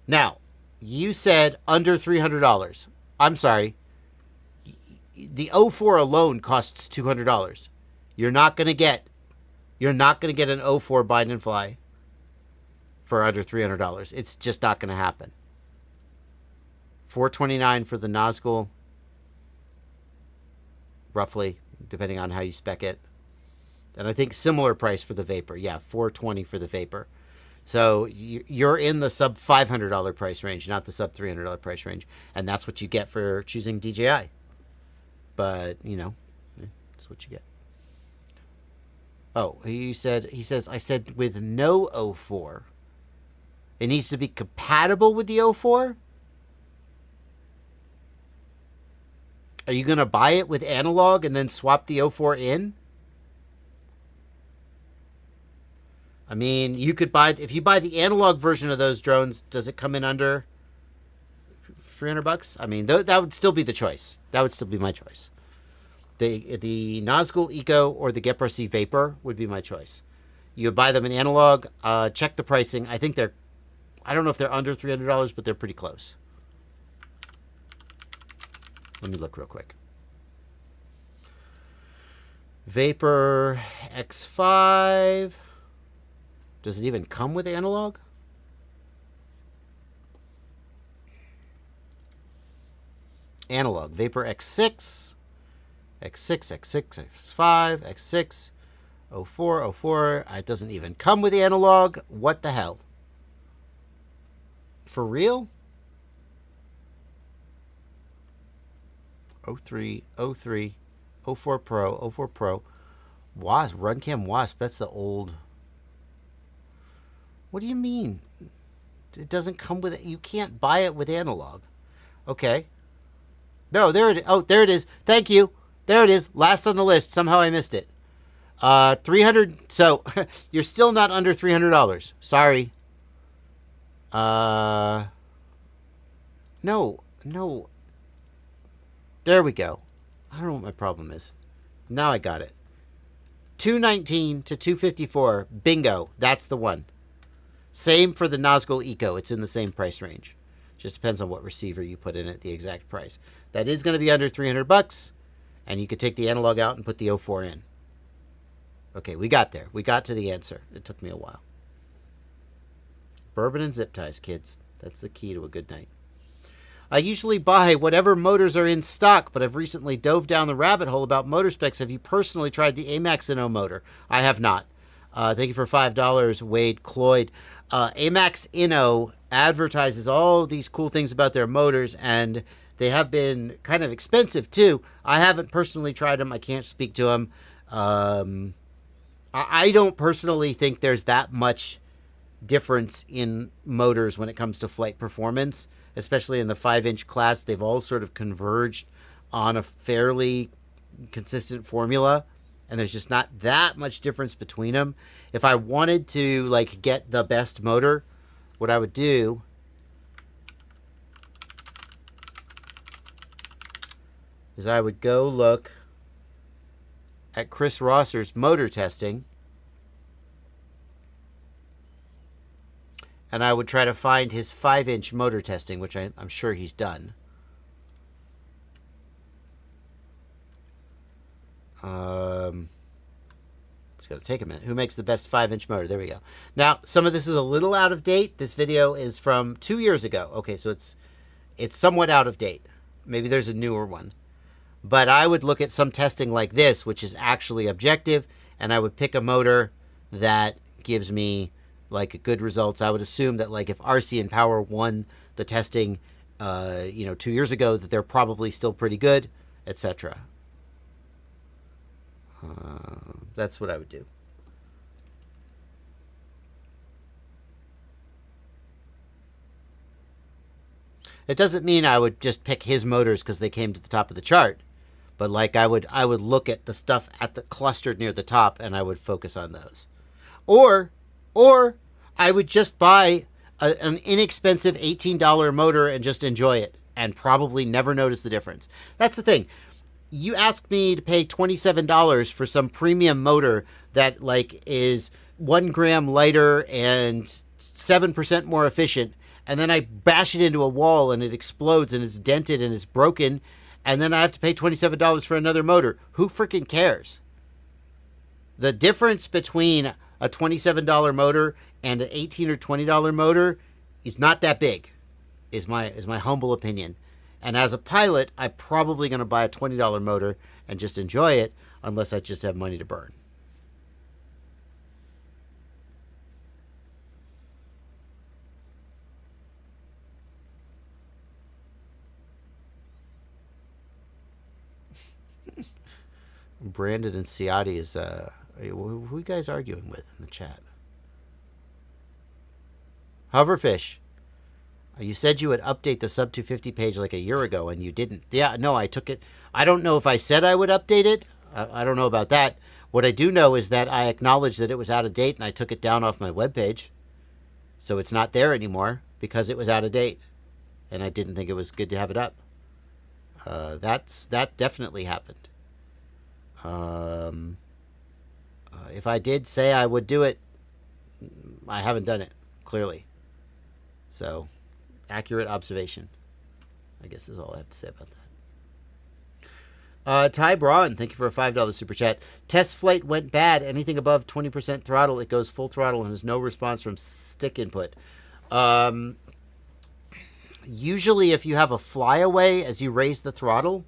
Now, you said under $300. I'm sorry. The 04 alone costs $200. You're not going to get an 04 bind and fly. for under $300. It's just not going to happen. $429 for the Nazgul, roughly, depending on how you spec it. And I think similar price for the Vapor. Yeah, $420 for the Vapor. So you're in the sub $500 price range, not the sub $300 price range. And that's what you get for choosing DJI. But, you know, that's what you get. Oh, he says, I said with no O4. It needs to be compatible with the O4? Are you going to buy it with analog and then swap the O4 in? I mean, you could buy, if you buy the analog version of those drones, does it come in under $300? I mean, that would still be the choice. That would still be my choice. The Nazgul Eco or the Gepard C Vapor would be my choice. You buy them in analog, check the pricing. I think I don't know if they're under $300, but they're pretty close. Let me look real quick. Vapor X5. Does it even come with analog? Analog. Vapor X6. X6, X6, X5, X6, O4, O4. It doesn't even come with analog. What the hell? For real? 03, 03, 04 Pro, 04 Pro. Wasp, Runcam Wasp. That's the old. What do you mean? It doesn't come with it. You can't buy it with analog. Okay. No, there it is. Oh, there it is. Thank you. There it is. Last on the list. Somehow I missed it. 300. So you're still not under $300. Sorry. No. There we go. I don't know what my problem is. Now I got it. 219 to 254. Bingo. That's the one. Same for the Nazgul Eco. It's in the same price range. Just depends on what receiver you put in at the exact price. That is going to be under $300. And you could take the analog out and put the O4 in. Okay, we got there. We got to the answer. It took me a while. Bourbon and zip ties, kids. That's the key to a good night. I usually buy whatever motors are in stock, but I've recently dove down the rabbit hole about motor specs. Have you personally tried the Amax Inno motor? I have not. Thank you for $5, Wade Cloyd. Amax Inno advertises all these cool things about their motors, and they have been kind of expensive too. I haven't personally tried them. I can't speak to them. I don't personally think there's that much difference in motors when it comes to flight performance, especially in the 5-inch class. They've all sort of converged on a fairly consistent formula, and there's just not that much difference between them. If I wanted to like get the best motor, what I would do is I would go look at Chris Rosser's motor testing, and I would try to find his 5-inch motor testing, which I'm sure he's done. It's going to take a minute. Who makes the best 5-inch motor? There we go. Now, some of this is a little out of date. This video is from 2 years ago. Okay, so it's somewhat out of date. Maybe there's a newer one. But I would look at some testing like this, which is actually objective, and I would pick a motor that gives me like good results. I would assume that like if RC and Power won the testing, 2 years ago, that they're probably still pretty good, etc. That's what I would do. It doesn't mean I would just pick his motors because they came to the top of the chart, but like I would look at the stuff at the clustered near the top and I would focus on those, or I would just buy an inexpensive $18 motor and just enjoy it and probably never notice the difference. That's the thing. You ask me to pay $27 for some premium motor that like is 1 gram lighter and 7% more efficient, and then I bash it into a wall and it explodes and it's dented and it's broken, and then I have to pay $27 for another motor. Who freaking cares? The difference between a $27 motor and an $18 or $20 motor is not that big, is my humble opinion. And as a pilot, I'm probably going to buy a $20 motor and just enjoy it, unless I just have money to burn. Brandon and Ciati is who are you guys arguing with in the chat? Hoverfish. You said you would update the sub 250 page like a year ago, and you didn't. Yeah, no, I took it. I don't know if I said I would update it. I don't know about that. What I do know is that I acknowledged that it was out of date, and I took it down off my webpage. So it's not there anymore because it was out of date, and I didn't think it was good to have it up. That definitely happened. If I did say I would do it, I haven't done it, clearly. So, accurate observation, I guess, is all I have to say about that. Ty Braun, thank you for a $5 super chat. Test flight went bad. Anything above 20% throttle, it goes full throttle and has no response from stick input. Usually, if you have a flyaway as you raise the throttle,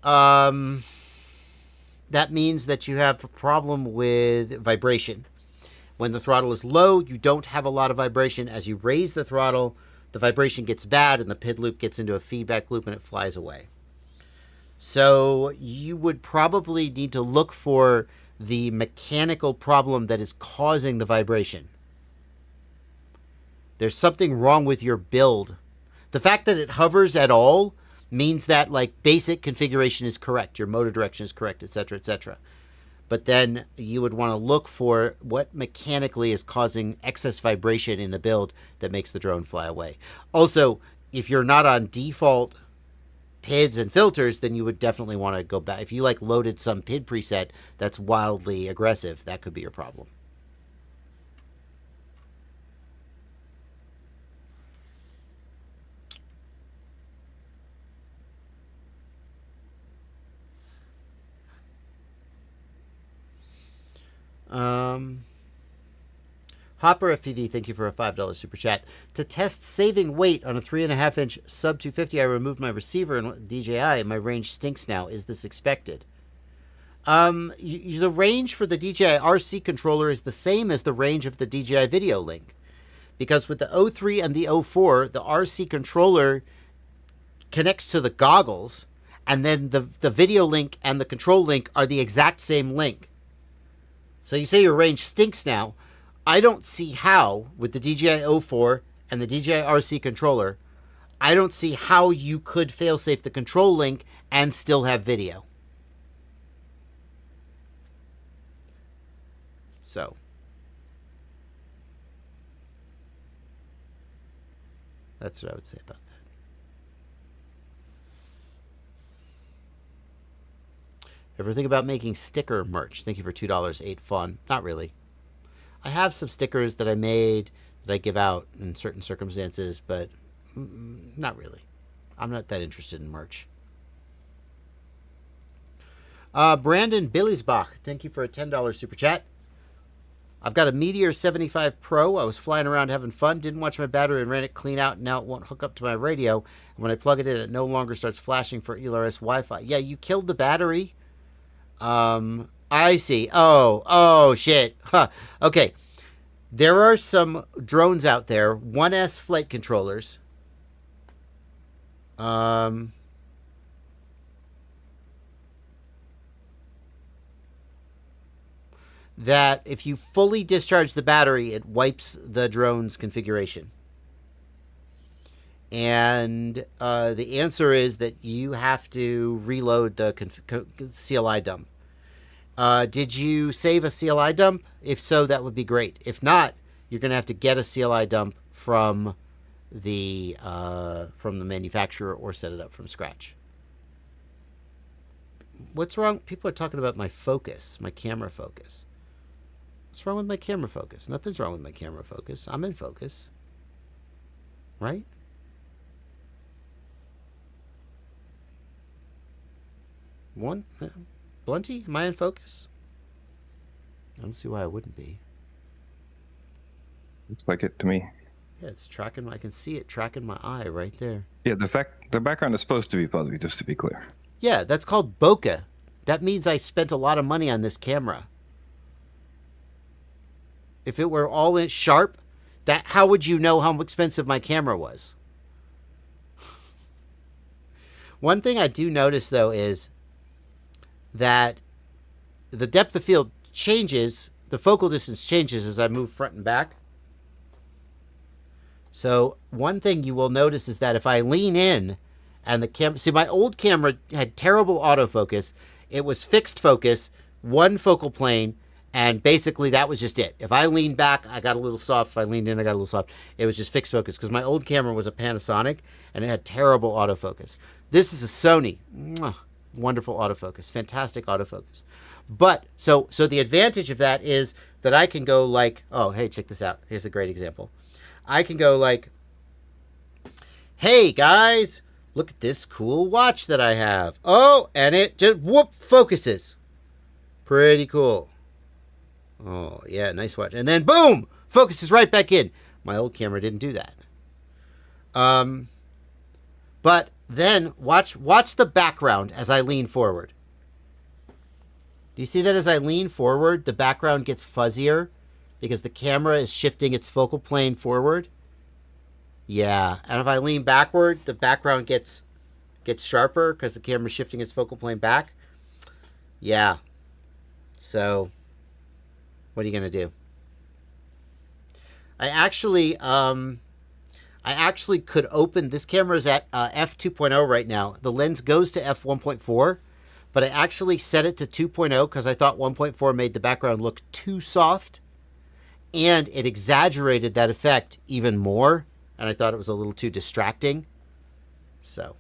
that means that you have a problem with vibration. When the throttle is low, you don't have a lot of vibration. As you raise the throttle, the vibration gets bad and the PID loop gets into a feedback loop and it flies away. So you would probably need to look for the mechanical problem that is causing the vibration. There's something wrong with your build. The fact that it hovers at all means that, like, basic configuration is correct, your motor direction is correct, etc., etc. But then you would want to look for what mechanically is causing excess vibration in the build that makes the drone fly away. Also, if you're not on default PIDs and filters, then you would definitely want to go back. If you like loaded some PID preset that's wildly aggressive, that could be your problem. Hopper FPV, thank you for a $5 super chat. To test saving weight on a 3.5-inch sub 250, I removed my receiver and DJI, and my range stinks now. Is this expected? The range for the DJI RC controller is the same as the range of the DJI Video Link, because with the O3 and the O4, the RC controller connects to the goggles, and then the Video Link and the Control Link are the exact same link. So you say your range stinks now. I don't see how, with the DJI O4 and the DJI RC controller, I don't see how you could fail-safe the control link and still have video. So. That's what I would say about that. Ever think about making sticker merch? Thank you for $2. 8 fun. Not really. I have some stickers that I made that I give out in certain circumstances, but not really. I'm not that interested in merch. Brandon Billisbach, thank you for a $10 super chat. I've got a Meteor 75 Pro. I was flying around having fun, didn't watch my battery and ran it clean out, and now it won't hook up to my radio. And when I plug it in, it no longer starts flashing for ELRS Wi-Fi. Yeah, you killed the battery. I see. Oh, shit. Huh. Okay. There are some drones out there, 1S flight controllers. That if you fully discharge the battery, it wipes the drone's configuration. And the answer is that you have to reload the CLI dump. Did you save a CLI dump? If so, that would be great. If not, you're going to have to get a CLI dump from the manufacturer or set it up from scratch. What's wrong? People are talking about my focus, my camera focus. What's wrong with my camera focus? Nothing's wrong with my camera focus. I'm in focus. Right? Blunty, am I in focus? I don't see why I wouldn't be. Looks like it to me. Yeah, it's tracking. I can see it tracking my eye right there. Yeah, the background is supposed to be fuzzy, just to be clear. Yeah, that's called bokeh. That means I spent a lot of money on this camera. If it were all in sharp, how would you know how expensive my camera was? One thing I do notice, though, is that the depth of field changes, the focal distance changes as I move front and back. So one thing you will notice is that if I lean in and the camera... See, my old camera had terrible autofocus. It was fixed focus, one focal plane, and basically that was just it. If I leaned back, I got a little soft. If I leaned in, I got a little soft. It was just fixed focus because my old camera was a Panasonic and it had terrible autofocus. This is a Sony. Mwah, wonderful autofocus. Fantastic autofocus. But, so the advantage of that is that I can go like... Oh, hey, check this out. Here's a great example. I can go like, hey, guys, look at this cool watch that I have. Oh, and it just, whoop, focuses. Pretty cool. Oh, yeah, nice watch. And then, boom, focuses right back in. My old camera didn't do that. But then, watch the background as I lean forward. Do you see that as I lean forward, the background gets fuzzier? Because the camera is shifting its focal plane forward. Yeah, and if I lean backward, the background gets sharper because the camera's shifting its focal plane back. Yeah. So, what are you gonna do? I actually could open. This camera's at f2.0 right now. The lens goes to f1.4, but I actually set it to 2.0 because I thought 1.4 made the background look too soft. And it exaggerated that effect even more. And I thought it was a little too distracting. So.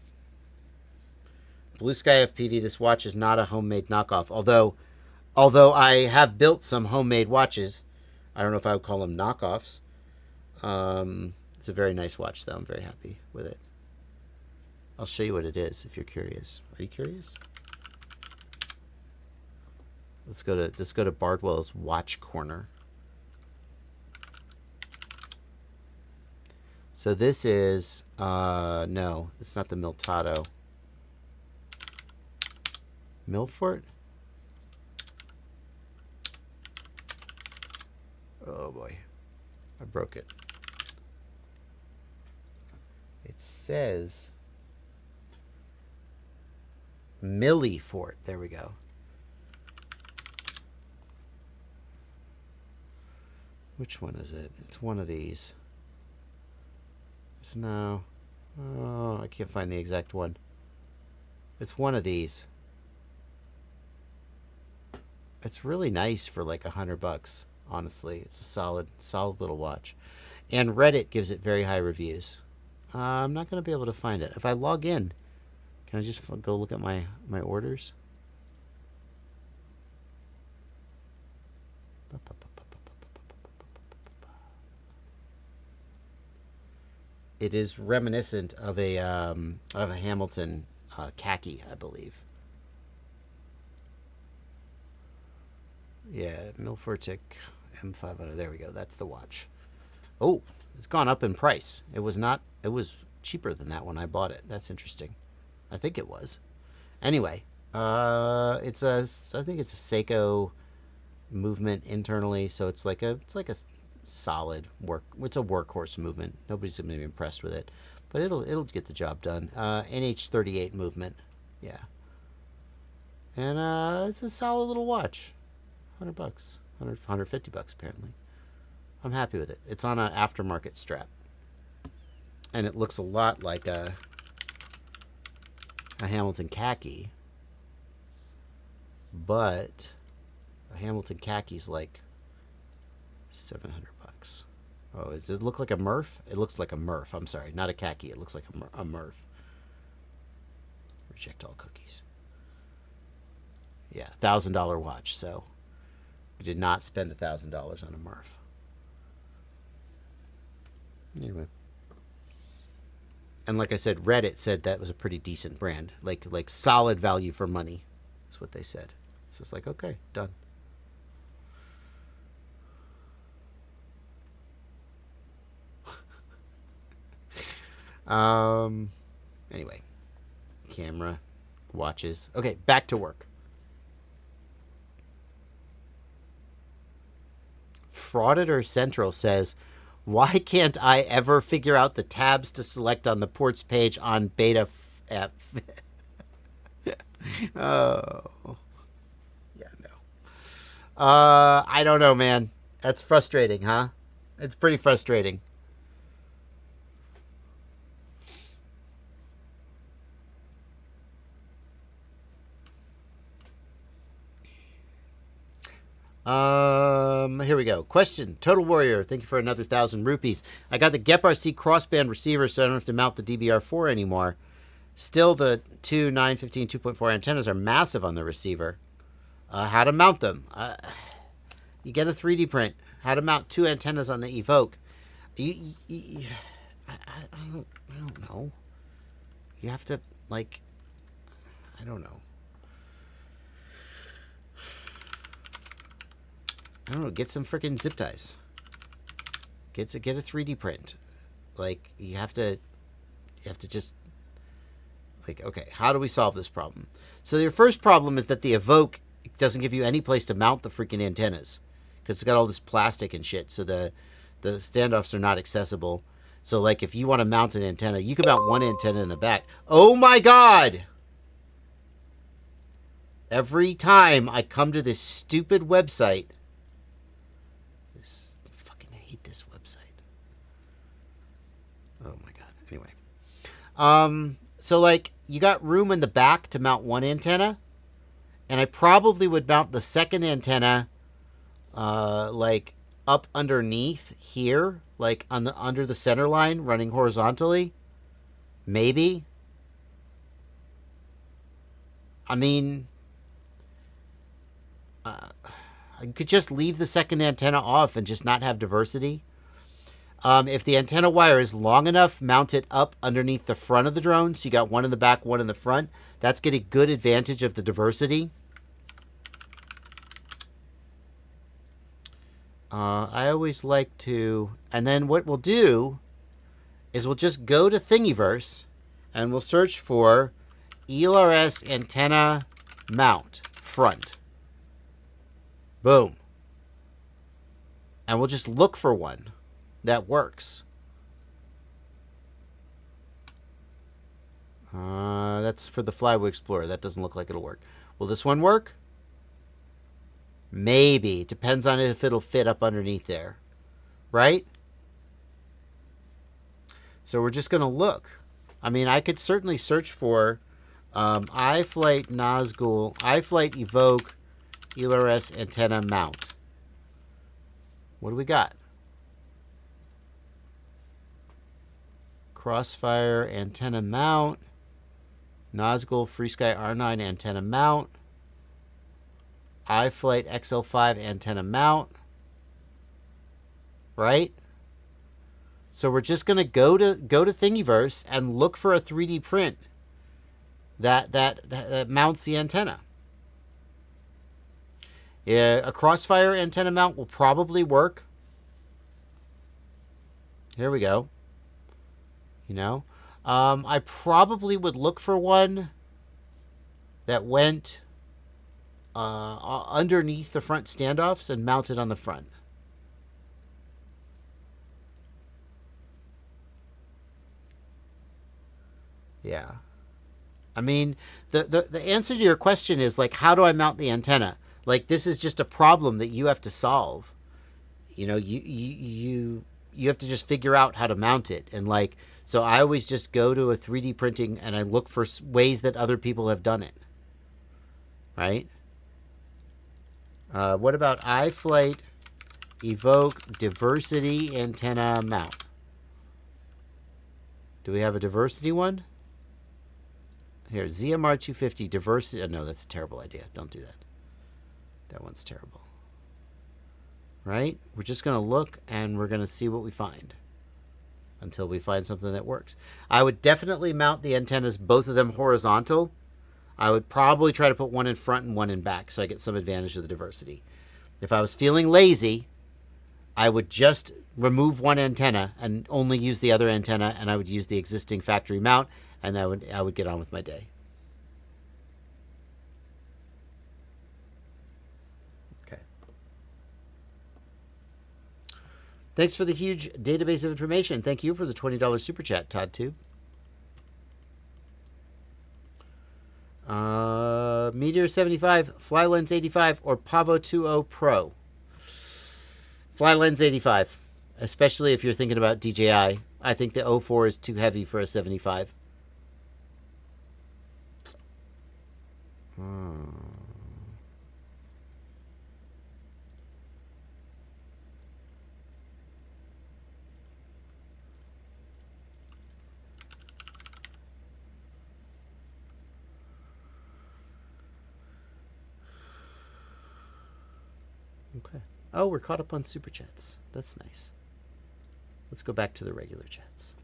Blue Sky FPV, this watch is not a homemade knockoff. Although I have built some homemade watches. I don't know if I would call them knockoffs. It's a very nice watch, though. I'm very happy with it. I'll show you what it is if you're curious. Are you curious? Let's go to Bardwell's watch corner. So this is, no, it's not the Miltato. Milfort? Oh boy, I broke it. It says Millifort. There we go. Which one is it? It's one of these. It's no. Oh, I can't find the exact one. It's one of these. It's really nice for like $100, honestly. It's a solid little watch. And Reddit gives it very high reviews. I'm not going to be able to find it. If I log in, can I just go look at my orders? It is reminiscent of a Hamilton khaki, I believe. Yeah, Milfortic M500. There we go. That's the watch. Oh, it's gone up in price. It was cheaper than that when I bought it. That's interesting. I think it was. Anyway, I think it's a Seiko movement internally, so it's like a solid work. It's a workhorse movement. Nobody's gonna be impressed with it, but it'll get the job done. NH38 movement, yeah. And it's a solid little watch. $100, $150 apparently. I'm happy with it. It's on an aftermarket strap, and it looks a lot like a Hamilton khaki, but a Hamilton khaki's like $700. Oh, does it look like a Murph? It looks like a Murph. I'm sorry, not a khaki. It looks like a Murph. Reject all cookies. Yeah, $1,000 watch. So we did not spend $1,000 on a Murph. Anyway, and like I said, Reddit said that was a pretty decent brand, like solid value for money. That's what they said. So it's like, okay, done. Anyway, camera, watches. Okay, back to work. Frauditor Central says, why can't I ever figure out the tabs to select on the ports page on beta app? Oh. Yeah, no. I don't know, man. That's frustrating, huh? It's pretty frustrating. Here we go. Question. Total Warrior, thank you for another 1,000 rupees. I got the GEP-RC crossband receiver, so I don't have to mount the DBR4 anymore. Still, the two 915 2.4 antennas are massive on the receiver. How to mount them? You get a 3D print. How to mount two antennas on the Evoke? I don't know. You have to, like, I don't know. I don't know. Get some freaking zip ties. Get a 3D print. Like, you have to just, like, okay, how do we solve this problem? So your first problem is that the Evoke doesn't give you any place to mount the freaking antennas because it's got all this plastic and shit. So the standoffs are not accessible. So, like, if you want to mount an antenna, you can mount one antenna in the back. Oh my God! Every time I come to this stupid website, I hate this website. Oh my God. Anyway. So, like, you got room in the back to mount one antenna, and I probably would mount the second antenna, like, up underneath here, like under the center line, running horizontally. Maybe. I mean, I could just leave the second antenna off and just not have diversity. If the antenna wire is long enough, mount it up underneath the front of the drone. So you got one in the back, one in the front. That's getting good advantage of the diversity. I always like to... And then what we'll do is we'll just go to Thingiverse and we'll search for ELRS antenna mount front. Boom. And we'll just look for one that works. That's for the Flyaway Explorer. That doesn't look like it'll work. Will this one work? Maybe. Depends on if it'll fit up underneath there. Right? So we're just going to look. I mean, I could certainly search for iFlight Nazgul, iFlight Evoke ELRS antenna mount. What do we got? Crossfire antenna mount. Nazgul FreeSky R9 antenna mount. iFlight XL5 antenna mount. Right? So we're just going to go to Thingiverse and look for a 3D print that mounts the antenna. Yeah, a Crossfire antenna mount will probably work. Here we go. You know, I probably would look for one that went underneath the front standoffs and mounted on the front. Yeah. I mean, the answer to your question is, like, how do I mount the antenna? Like, this is just a problem that you have to solve. You know, you have to just figure out how to mount it. And, like, so I always just go to a 3D printing and I look for ways that other people have done it. Right? What about iFlight Evoke Diversity Antenna Mount? Do we have a diversity one? Here, ZMR 250 diversity. Oh, no, that's a terrible idea. Don't do that. That one's terrible. Right? We're just going to look and we're going to see what we find until we find something that works. I would definitely mount the antennas, both of them horizontal. I would probably try to put one in front and one in back so I get some advantage of the diversity. If I was feeling lazy, I would just remove one antenna and only use the other antenna, and I would use the existing factory mount, and I would get on with my day. Okay. Thanks for the huge database of information. Thank you for the $20 super chat, Todd Tube. Meteor 75, Flylens 85, or Pavo 2.0 Pro. Flylens 85, especially if you're thinking about DJI. I think the O4 is too heavy for a 75. Okay. Oh, we're caught up on super chats. That's nice. Let's go back to the regular chats.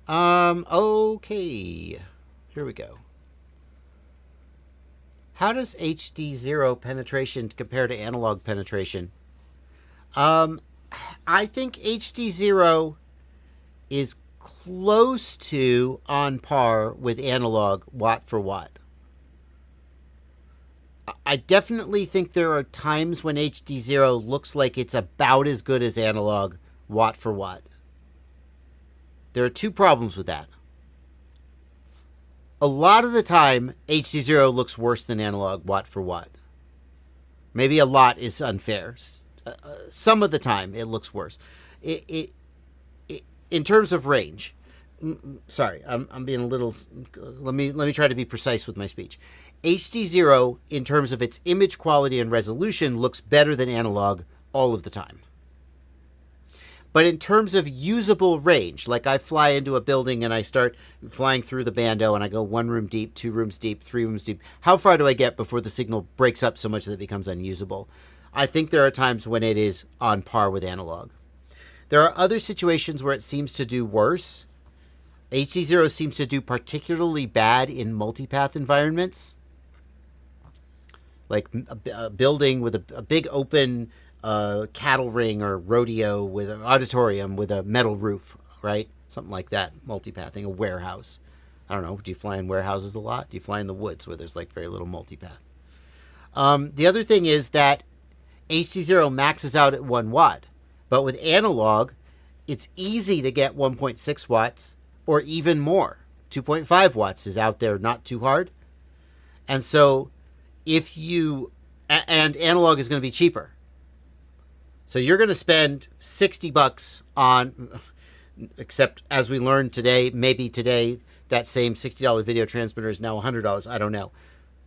Okay. Here we go. How does HD0 penetration compare to analog penetration? I think HD0 is close to on par with analog watt for watt. I definitely think there are times when HD0 looks like it's about as good as analog watt for watt. There are two problems with that. A lot of the time, HD0 looks worse than analog watt for watt. Maybe a lot is unfair. Some of the time, it looks worse. In terms of range, sorry, I'm being a little. Let me try to be precise with my speech. HD0, in terms of its image quality and resolution, looks better than analog all of the time. But in terms of usable range, like I fly into a building and I start flying through the bando and I go 1 room deep, 2 rooms deep, 3 rooms deep, how far do I get before the signal breaks up so much that it becomes unusable? I think there are times when it is on par with analog. There are other situations where it seems to do worse. HD0 seems to do particularly bad in multipath environments, like a building with a big open cattle ring or rodeo with an auditorium with a metal roof, right? Something like that, multipathing, a warehouse. I don't know, do you fly in warehouses a lot? Do you fly in the woods where there's like very little multipath? The other thing is that HD0 maxes out at 1 watt, but with analog, it's easy to get 1.6 watts or even more. 2.5 watts is out there, not too hard. And so if you, and analog is going to be cheaper. So you're going to spend $60 on, except as we learned today, maybe today that same $60 video transmitter is now $100. I don't know.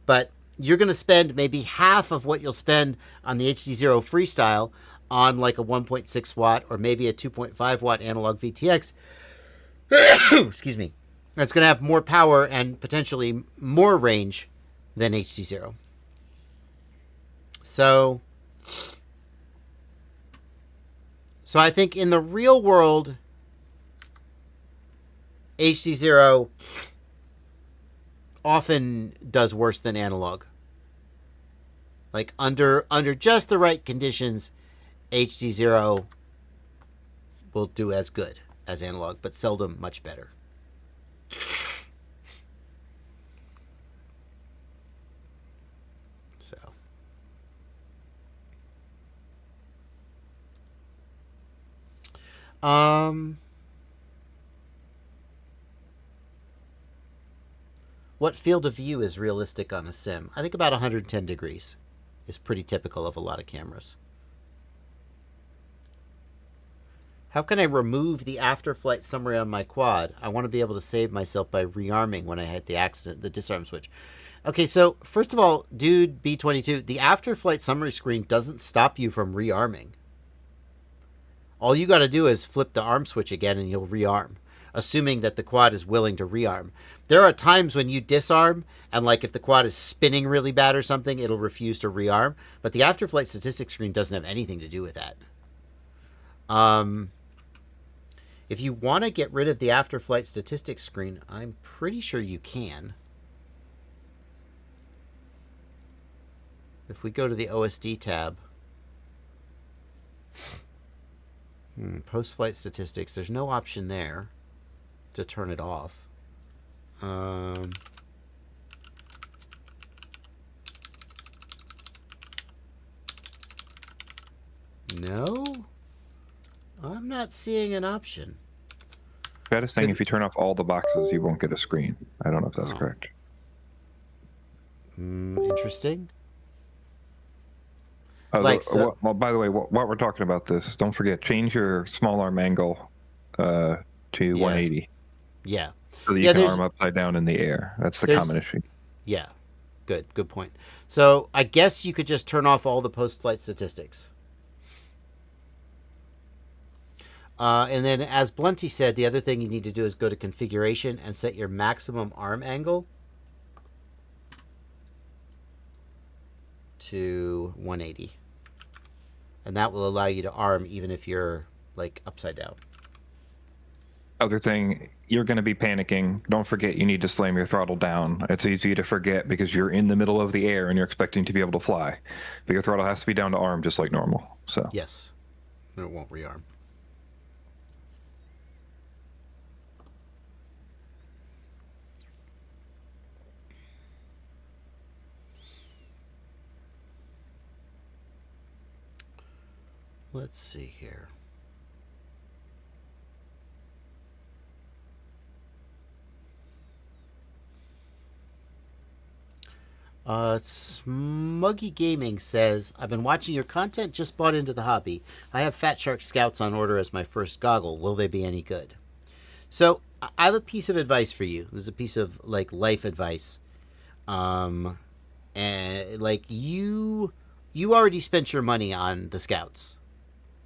But you're going to spend maybe half of what you'll spend on the HD0 Freestyle on like a 1.6 watt or maybe a 2.5 watt analog VTX. Excuse me. It's going to have more power and potentially more range than HD0. So I think in the real world, HD0 often does worse than analog. Like under just the right conditions, HD0 will do as good as analog, but seldom much better. So what field of view is realistic on a sim? I think about 110 degrees is pretty typical of a lot of cameras. How can I remove the after-flight summary on my quad? I want to be able to save myself by rearming when I hit the disarm switch. Okay, so first of all, dude B22, the after-flight summary screen doesn't stop you from rearming. All you got to do is flip the arm switch again and you'll rearm, assuming that the quad is willing to rearm. There are times when you disarm and like if the quad is spinning really bad or something, it'll refuse to rearm. But the after-flight statistics screen doesn't have anything to do with that. If you want to get rid of the after-flight statistics screen, I'm pretty sure you can. If we go to the OSD tab, post-flight statistics, there's no option there to turn it off. No, I'm not seeing an option. That is saying if you turn off all the boxes, you won't get a screen. I don't know if that's correct. Interesting. Oh, well, by the way, while we're talking about this, don't forget, change your small arm angle to 180. Yeah. So that you can arm upside down in the air. That's the common issue. Yeah. Good point. So I guess you could just turn off all the post-flight statistics. And then, as Blunty said, the other thing you need to do is go to configuration and set your maximum arm angle to 180. And that will allow you to arm even if you're, like, upside down. Other thing, you're going to be panicking. Don't forget you need to slam your throttle down. It's easy to forget because you're in the middle of the air and you're expecting to be able to fly. But your throttle has to be down to arm just like normal. So yes. It won't rearm. Let's see here. Smuggy Gaming says, I've been watching your content, just bought into the hobby. I have Fatshark Scouts on order as my first goggle. Will they be any good? So I have a piece of advice for you. This is a piece of like life advice. And like you already spent your money on the Scouts.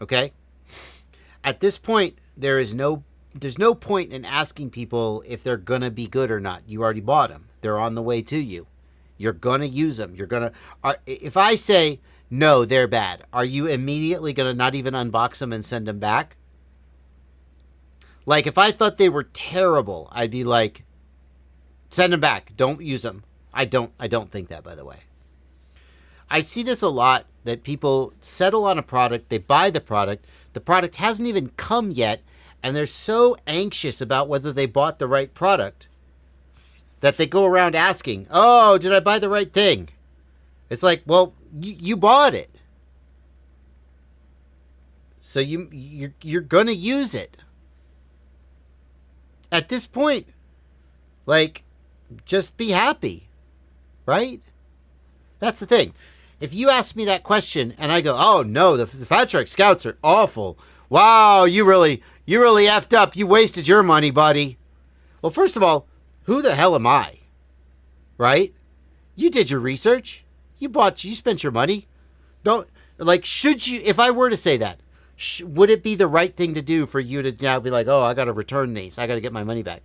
Okay? At this point, there's no point in asking people if they're going to be good or not. You already bought them. They're on the way to you. You're going to use them. You're going to... If I say, no, they're bad, are you immediately going to not even unbox them and send them back? Like, if I thought they were terrible, I'd be like, send them back. Don't use them. I don't think that, by the way. I see this a lot, that people settle on a product, they buy the product hasn't even come yet, and they're so anxious about whether they bought the right product that they go around asking, oh, did I buy the right thing? It's like, well, you bought it. So you're going to use it. At this point, like, just be happy, right? That's the thing. If you ask me that question and I go, oh, no, the Fatshark Scouts are awful. Wow, you really effed up. You wasted your money, buddy. Well, first of all, who the hell am I? Right? You did your research. You spent your money. Should you, if I were to say that, would it be the right thing to do for you to now be like, oh, I got to return these. I got to get my money back.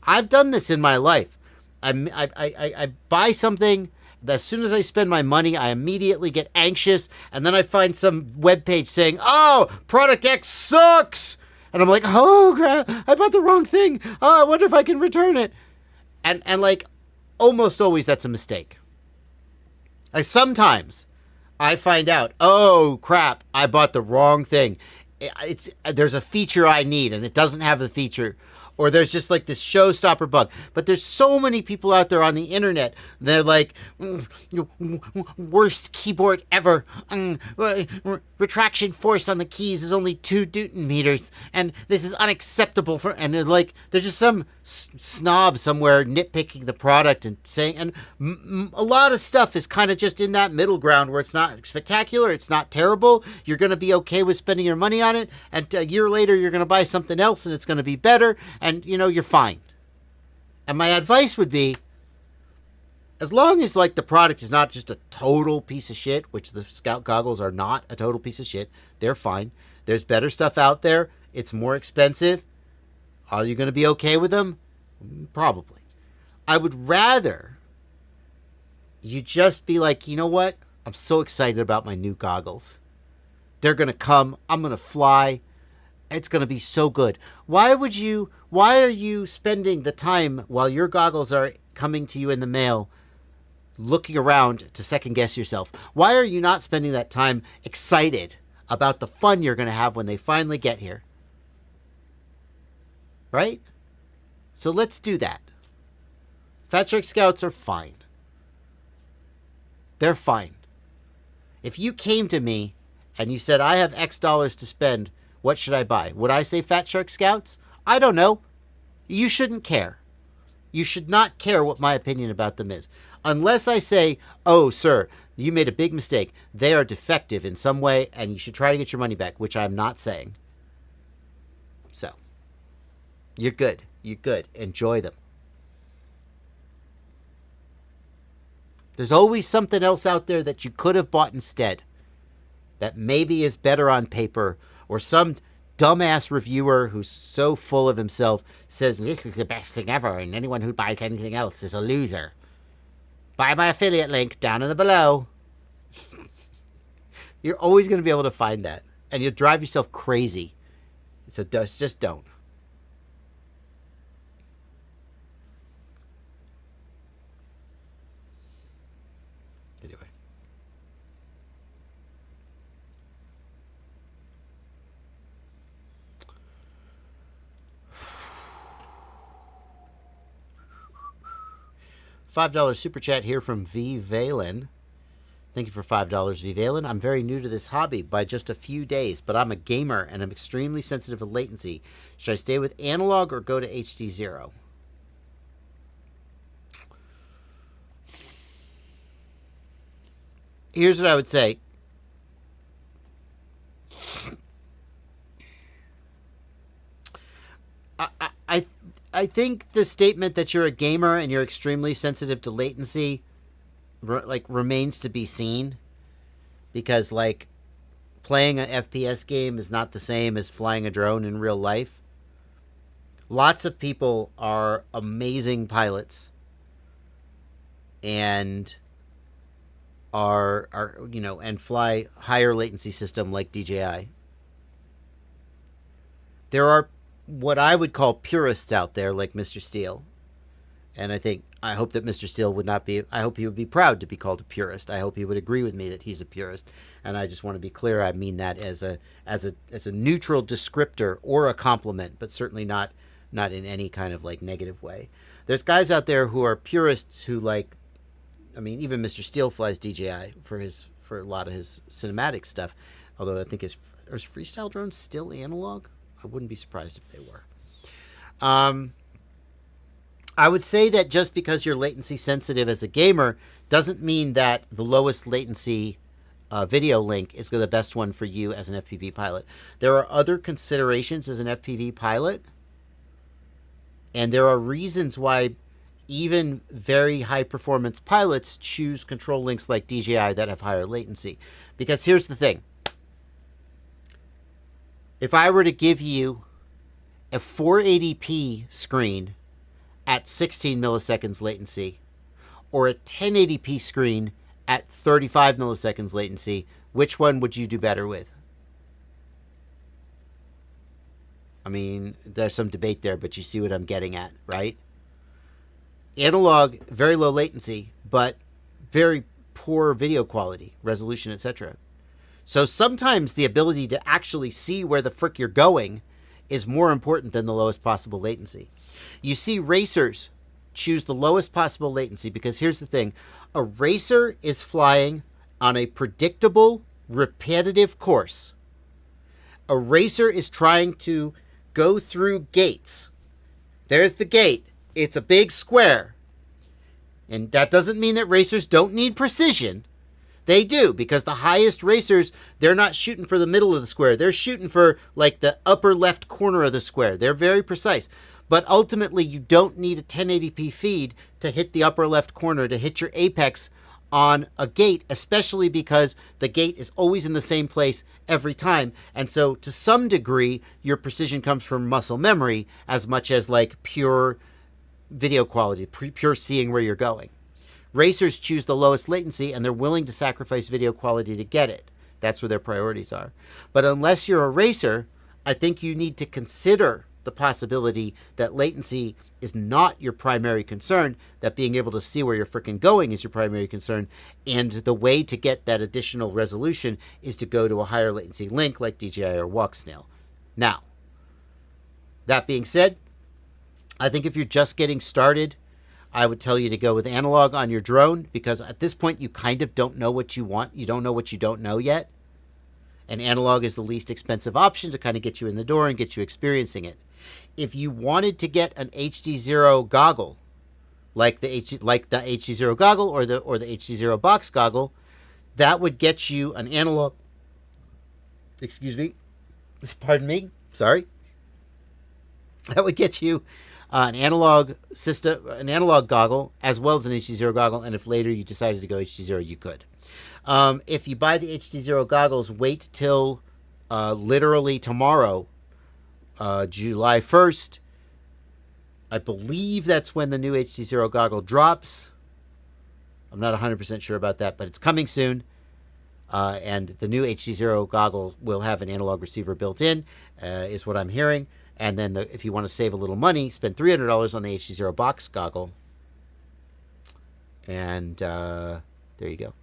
I've done this in my life. I buy something. As soon as I spend my money, I immediately get anxious. And then I find some webpage saying, oh, product X sucks. And I'm like, oh, crap, I bought the wrong thing. Oh, I wonder if I can return it. And like, almost always that's a mistake. Sometimes I find out, oh, crap, I bought the wrong thing. There's a feature I need, and it doesn't have the feature. Or there's just like this showstopper bug. But there's so many people out there on the internet. They're like, worst keyboard ever. Retraction force on the keys is only 2 Newton meters. And this is unacceptable for... And they're like, there's just some snob somewhere nitpicking the product and saying... And a lot of stuff is kind of just in that middle ground where it's not spectacular. It's not terrible. You're going to be okay with spending your money on it. And a year later, you're going to buy something else and it's going to be better. And, you're fine. And my advice would be, as long as, like, the product is not just a total piece of shit, which the Scout goggles are not a total piece of shit, they're fine. There's better stuff out there. It's more expensive. Are you going to be okay with them? Probably. I would rather you just be like, you know what? I'm so excited about my new goggles. They're going to come. I'm going to fly. It's going to be so good. Why are you spending the time while your goggles are coming to you in the mail looking around to second guess yourself? Why are you not spending that time excited about the fun you're going to have when they finally get here? Right? So let's do that. Fatshark Scouts are fine. They're fine. If you came to me and you said, I have X dollars to spend, what should I buy? Would I say Fatshark Scouts? I don't know. You shouldn't care. You should not care what my opinion about them is. Unless I say, oh, sir, you made a big mistake. They are defective in some way, and you should try to get your money back, which I'm not saying. So, you're good. You're good. Enjoy them. There's always something else out there that you could have bought instead that maybe is better on paper, or some dumbass reviewer who's so full of himself says this is the best thing ever and anyone who buys anything else is a loser. Buy my affiliate link down in the below. You're always going to be able to find that, and you'll drive yourself crazy. So just don't. Anyway. $5 super chat here from V. Valen. Thank you for $5, V. Valen. I'm very new to this hobby by just a few days, but I'm a gamer and I'm extremely sensitive to latency. Should I stay with analog or go to HD0? Here's what I would say. I think the statement that you're a gamer and you're extremely sensitive to latency remains to be seen, because playing an FPS game is not the same as flying a drone in real life. Lots of people are amazing pilots and are and fly higher latency system like DJI. There are what I would call purists out there like Mr. Steele. And I hope that Mr. Steele would not be, I hope he would be proud to be called a purist. I hope he would agree with me that he's a purist. And I just want to be clear, I mean that as a neutral descriptor or a compliment, but certainly not in any kind of negative way. There's guys out there who are purists who even Mr. Steele flies DJI for a lot of his cinematic stuff. Although I think is freestyle drones still analog? I wouldn't be surprised if they were. I would say that just because you're latency sensitive as a gamer doesn't mean that the lowest latency video link is the best one for you as an FPV pilot. There are other considerations as an FPV pilot, and there are reasons why even very high performance pilots choose control links like DJI that have higher latency. Because here's the thing. If I were to give you a 480p screen at 16 milliseconds latency, or a 1080p screen at 35 milliseconds latency, which one would you do better with? I mean, there's some debate there, but you see what I'm getting at, right? Analog, very low latency, but very poor video quality, resolution, etc. So sometimes the ability to actually see where the frick you're going is more important than the lowest possible latency. You see racers choose the lowest possible latency because here's the thing. A racer is flying on a predictable, repetitive course. A racer is trying to go through gates. There's the gate. It's a big square. And that doesn't mean that racers don't need precision. They do, because the highest racers, they're not shooting for the middle of the square. They're shooting for the upper left corner of the square. They're very precise. But ultimately, you don't need a 1080p feed to hit the upper left corner, to hit your apex on a gate, especially because the gate is always in the same place every time. And so to some degree, your precision comes from muscle memory as much as pure video quality, pure seeing where you're going. Racers choose the lowest latency, and they're willing to sacrifice video quality to get it. That's where their priorities are. But unless you're a racer, I think you need to consider the possibility that latency is not your primary concern, that being able to see where you're freaking going is your primary concern, and the way to get that additional resolution is to go to a higher latency link like DJI or Walksnail. Now, that being said, I think if you're just getting started, I would tell you to go with analog on your drone, because at this point you kind of don't know what you want. You don't know what you don't know yet. And analog is the least expensive option to kind of get you in the door and get you experiencing it. If you wanted to get an HD0 goggle, like the HD0 goggle or the HD0 box goggle, that would get you an analog. Excuse me. Pardon me. Sorry. That would get you an analog system, an analog goggle, as well as an HD0 goggle. And if later you decided to go HD0, you could. If you buy the HD0 goggles, wait till literally tomorrow, July 1st. I believe that's when the new HD0 goggle drops. I'm not 100% sure about that, but it's coming soon. And the new HD0 goggle will have an analog receiver built in, is what I'm hearing. And then if you want to save a little money, spend $300 on the HD0 box goggle. And there you go.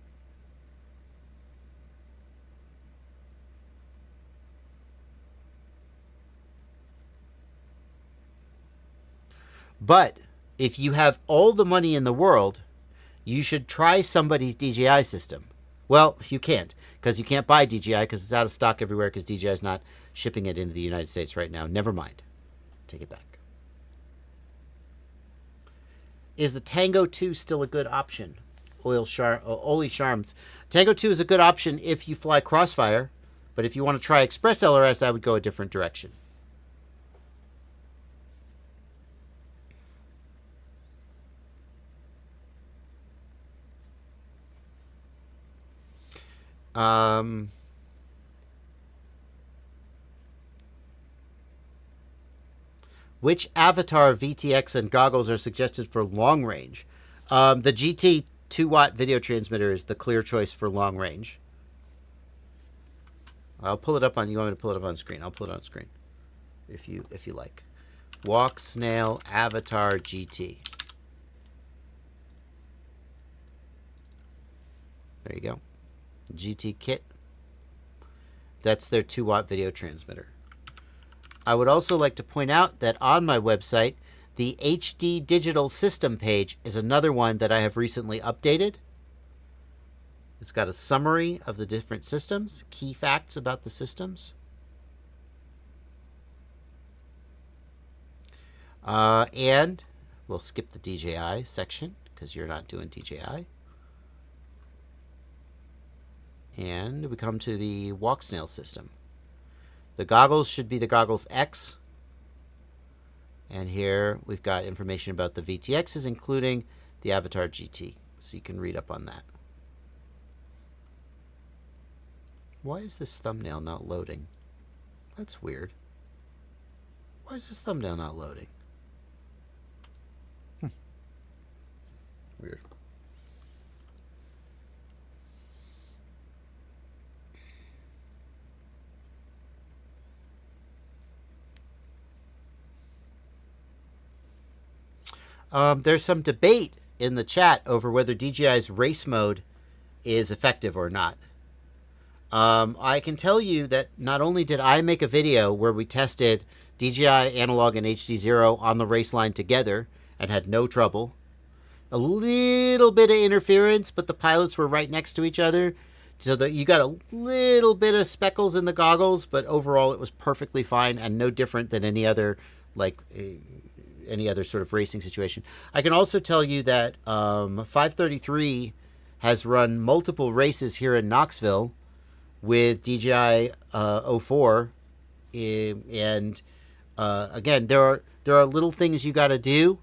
But if you have all the money in the world, you should try somebody's DJI system. Well, you can't, because you can't buy DJI because it's out of stock everywhere because DJI is not shipping it into the United States right now. Never mind. Take it back. Is the Tango 2 still a good option? Oli Sharms. Tango 2 is a good option if you fly Crossfire, but if you want to try Express LRS, I would go a different direction. Which Avatar VTX and goggles are suggested for long range? The GT 2-watt video transmitter is the clear choice for long range. I'll pull it up on. You want me to pull it up on screen? I'll pull it on screen, if you like. Walksnail Avatar GT. There you go. GT kit. That's their 2-watt video transmitter. I would also like to point out that on my website, the HD digital system page is another one that I have recently updated. It's got a summary of the different systems, key facts about the systems. And we'll skip the DJI section because you're not doing DJI. And we come to the Walksnail system. The goggles should be the Goggles X. And here we've got information about the VTXs, including the Avatar GT. So you can read up on that. Why is this thumbnail not loading? That's weird. Why is this thumbnail not loading? Weird. There's some debate in the chat over whether DJI's race mode is effective or not. I can tell you that not only did I make a video where we tested DJI Analog and HD0 on the race line together and had no trouble. A little bit of interference, but the pilots were right next to each other. So that you got a little bit of speckles in the goggles, but overall it was perfectly fine and no different than any other sort of racing situation. I can also tell you that 533 has run multiple races here in Knoxville with DJI O4, and again, there are little things you got to do.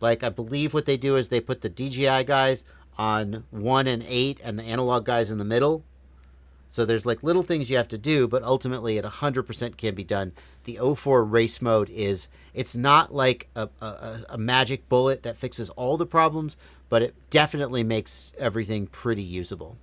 Like I believe what they do is they put the DJI guys on 1 and 8 and the analog guys in the middle. So there's like little things you have to do, but ultimately it 100% can be done. The O4 race mode it's not like a magic bullet that fixes all the problems, but it definitely makes everything pretty usable.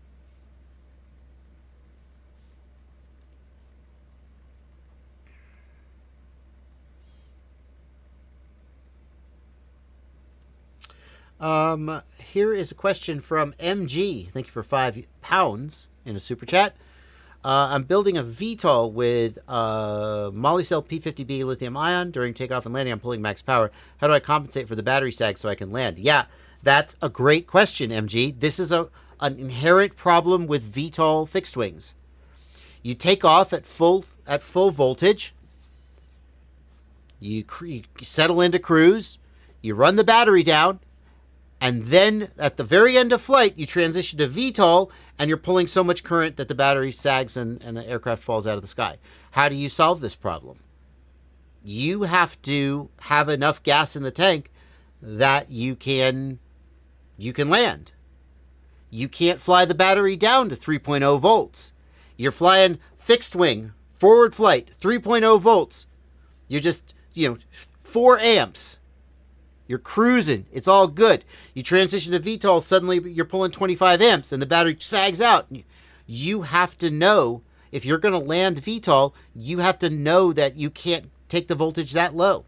Here is a question from MG. Thank you for £5 in a super chat. I'm building a VTOL with Molicell P50B lithium ion. During takeoff and landing, I'm pulling max power. How do I compensate for the battery sag so I can land? Yeah, that's a great question, MG. This is an inherent problem with VTOL fixed wings. You take off at full voltage. You settle into cruise. You run the battery down. And then at the very end of flight, you transition to VTOL, and you're pulling so much current that the battery sags and the aircraft falls out of the sky. How do you solve this problem? You have to have enough gas in the tank that you can land. You can't fly the battery down to 3.0 volts. You're flying fixed wing, forward flight, 3.0 volts. You're just, 4 amps. You're cruising. It's all good. You transition to VTOL, suddenly you're pulling 25 amps and the battery sags out. You have to know, if you're going to land VTOL, you have to know that you can't take the voltage that low.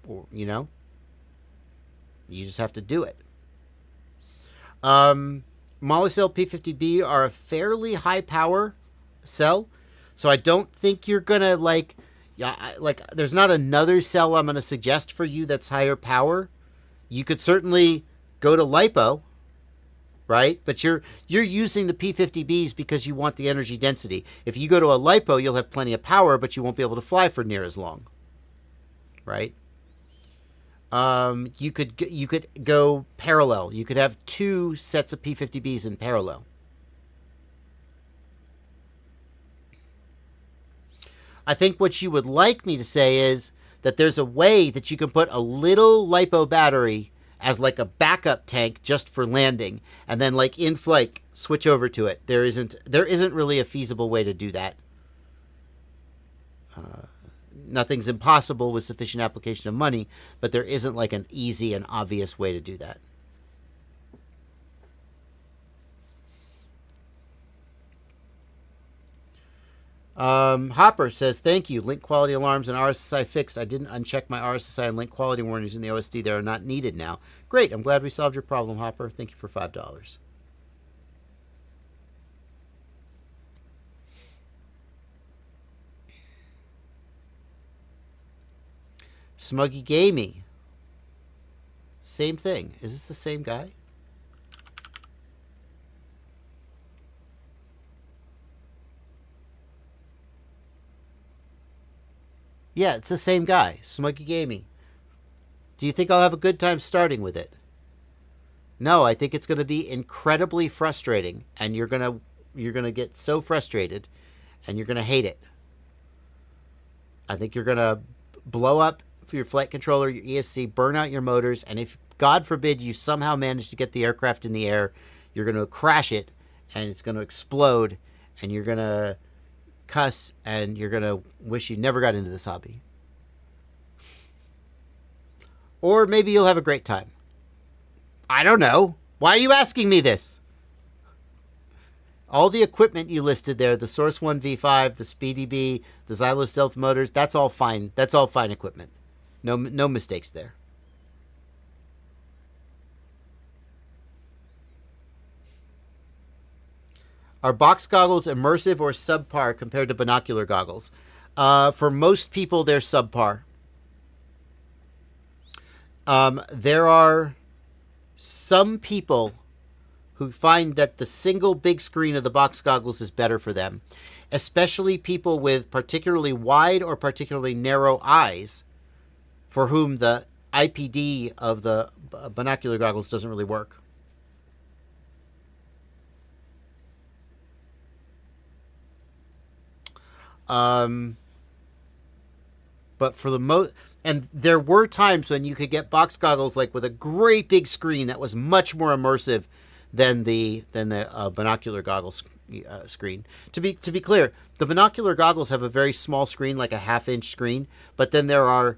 Or, you just have to do it. Molicell P50B are a fairly high power cell, so I don't think you're going to there's not another cell I'm going to suggest for you that's higher power. You could certainly go to LiPo, right? But you're using the P50Bs because you want the energy density. If you go to a LiPo, you'll have plenty of power, but you won't be able to fly for near as long, right? You could go parallel. You could have 2 sets of P50Bs in parallel. I think what you would like me to say is that there's a way that you can put a little LiPo battery as like a backup tank just for landing, and then like in flight switch over to it. There isn't really a feasible way to do that. Nothing's impossible with sufficient application of money, but there isn't like an easy and obvious way to do that. Hopper says, thank you. Link quality alarms and RSSI fixed. I didn't uncheck my RSSI and link quality warnings in the OSD. They are not needed now. Great. I'm glad we solved your problem, Hopper. Thank you for $5. Smuggy Gamey. Same thing. Is this the same guy? Yeah, it's the same guy, Smuggy Gamey. Do you think I'll have a good time starting with it? No, I think it's going to be incredibly frustrating, and you're going to get so frustrated, and you're going to hate it. I think you're going to blow up for your flight controller, your ESC, burn out your motors, and if, God forbid, you somehow manage to get the aircraft in the air, you're going to crash it, and it's going to explode, and you're going to cuss, and you're going to wish you never got into this hobby. Or maybe you'll have a great time. I don't know. Why are you asking me this? All the equipment you listed there, the Source 1 V5, the SpeedyB, the Xylo Stealth motors, that's all fine. That's all fine equipment. No mistakes there. Are box goggles immersive or subpar compared to binocular goggles? For most people, they're subpar. There are some people who find that the single big screen of the box goggles is better for them, especially people with particularly wide or particularly narrow eyes, for whom the IPD of the binocular goggles doesn't really work. But for the most, and there were times when you could get box goggles like with a great big screen that was much more immersive than the binocular goggles screen. To be clear, the binocular goggles have a very small screen, like a 1/2-inch screen, but then there are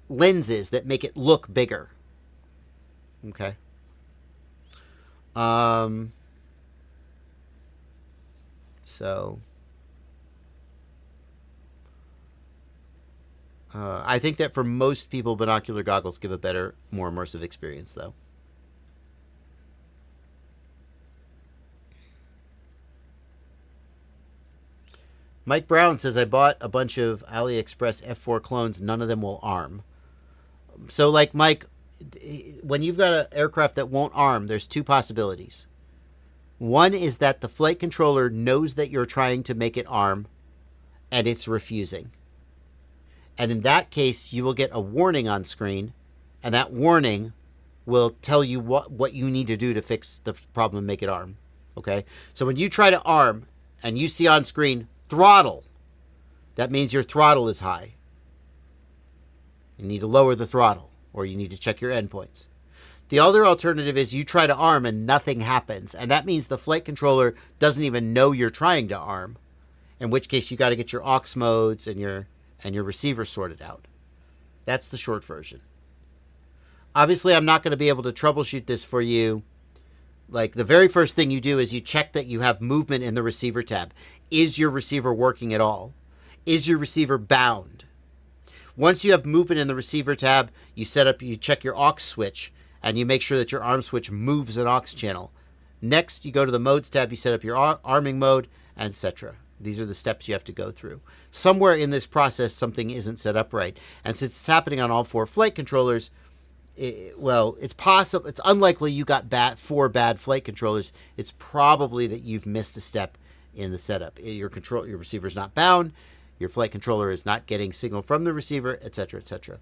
lenses that make it look bigger. Okay. So I think that for most people, binocular goggles give a better, more immersive experience, though. Mike Brown says, I bought a bunch of AliExpress F4 clones. None of them will arm. So, like, Mike, when you've got an aircraft that won't arm, there's two possibilities. One is that the flight controller knows that you're trying to make it arm, and it's refusing. And in that case, you will get a warning on screen, and that warning will tell you what you need to do to fix the problem and make it arm. Okay? So when you try to arm, and you see on screen, throttle, that means your throttle is high. You need to lower the throttle, or you need to check your endpoints. The other alternative is you try to arm and nothing happens, and that means the flight controller doesn't even know you're trying to arm, in which case you got to get your aux modes and your receiver sorted out. That's the short version. Obviously, I'm not going to be able to troubleshoot this for you. Like, the very first thing you do is you check that you have movement in the receiver tab. Is your receiver working at all? Is your receiver bound? Once you have movement in the receiver tab, you check your aux switch, and you make sure that your arm switch moves an aux channel. Next, you go to the modes tab, you set up your arming mode, etc. These are the steps you have to go through. Somewhere in this process, something isn't set up right. And since it's happening on all four flight controllers, it's possible. It's unlikely you got four bad flight controllers. It's probably that you've missed a step in the setup. Your receiver's not bound. Your flight controller is not getting signal from the receiver, etc., etc.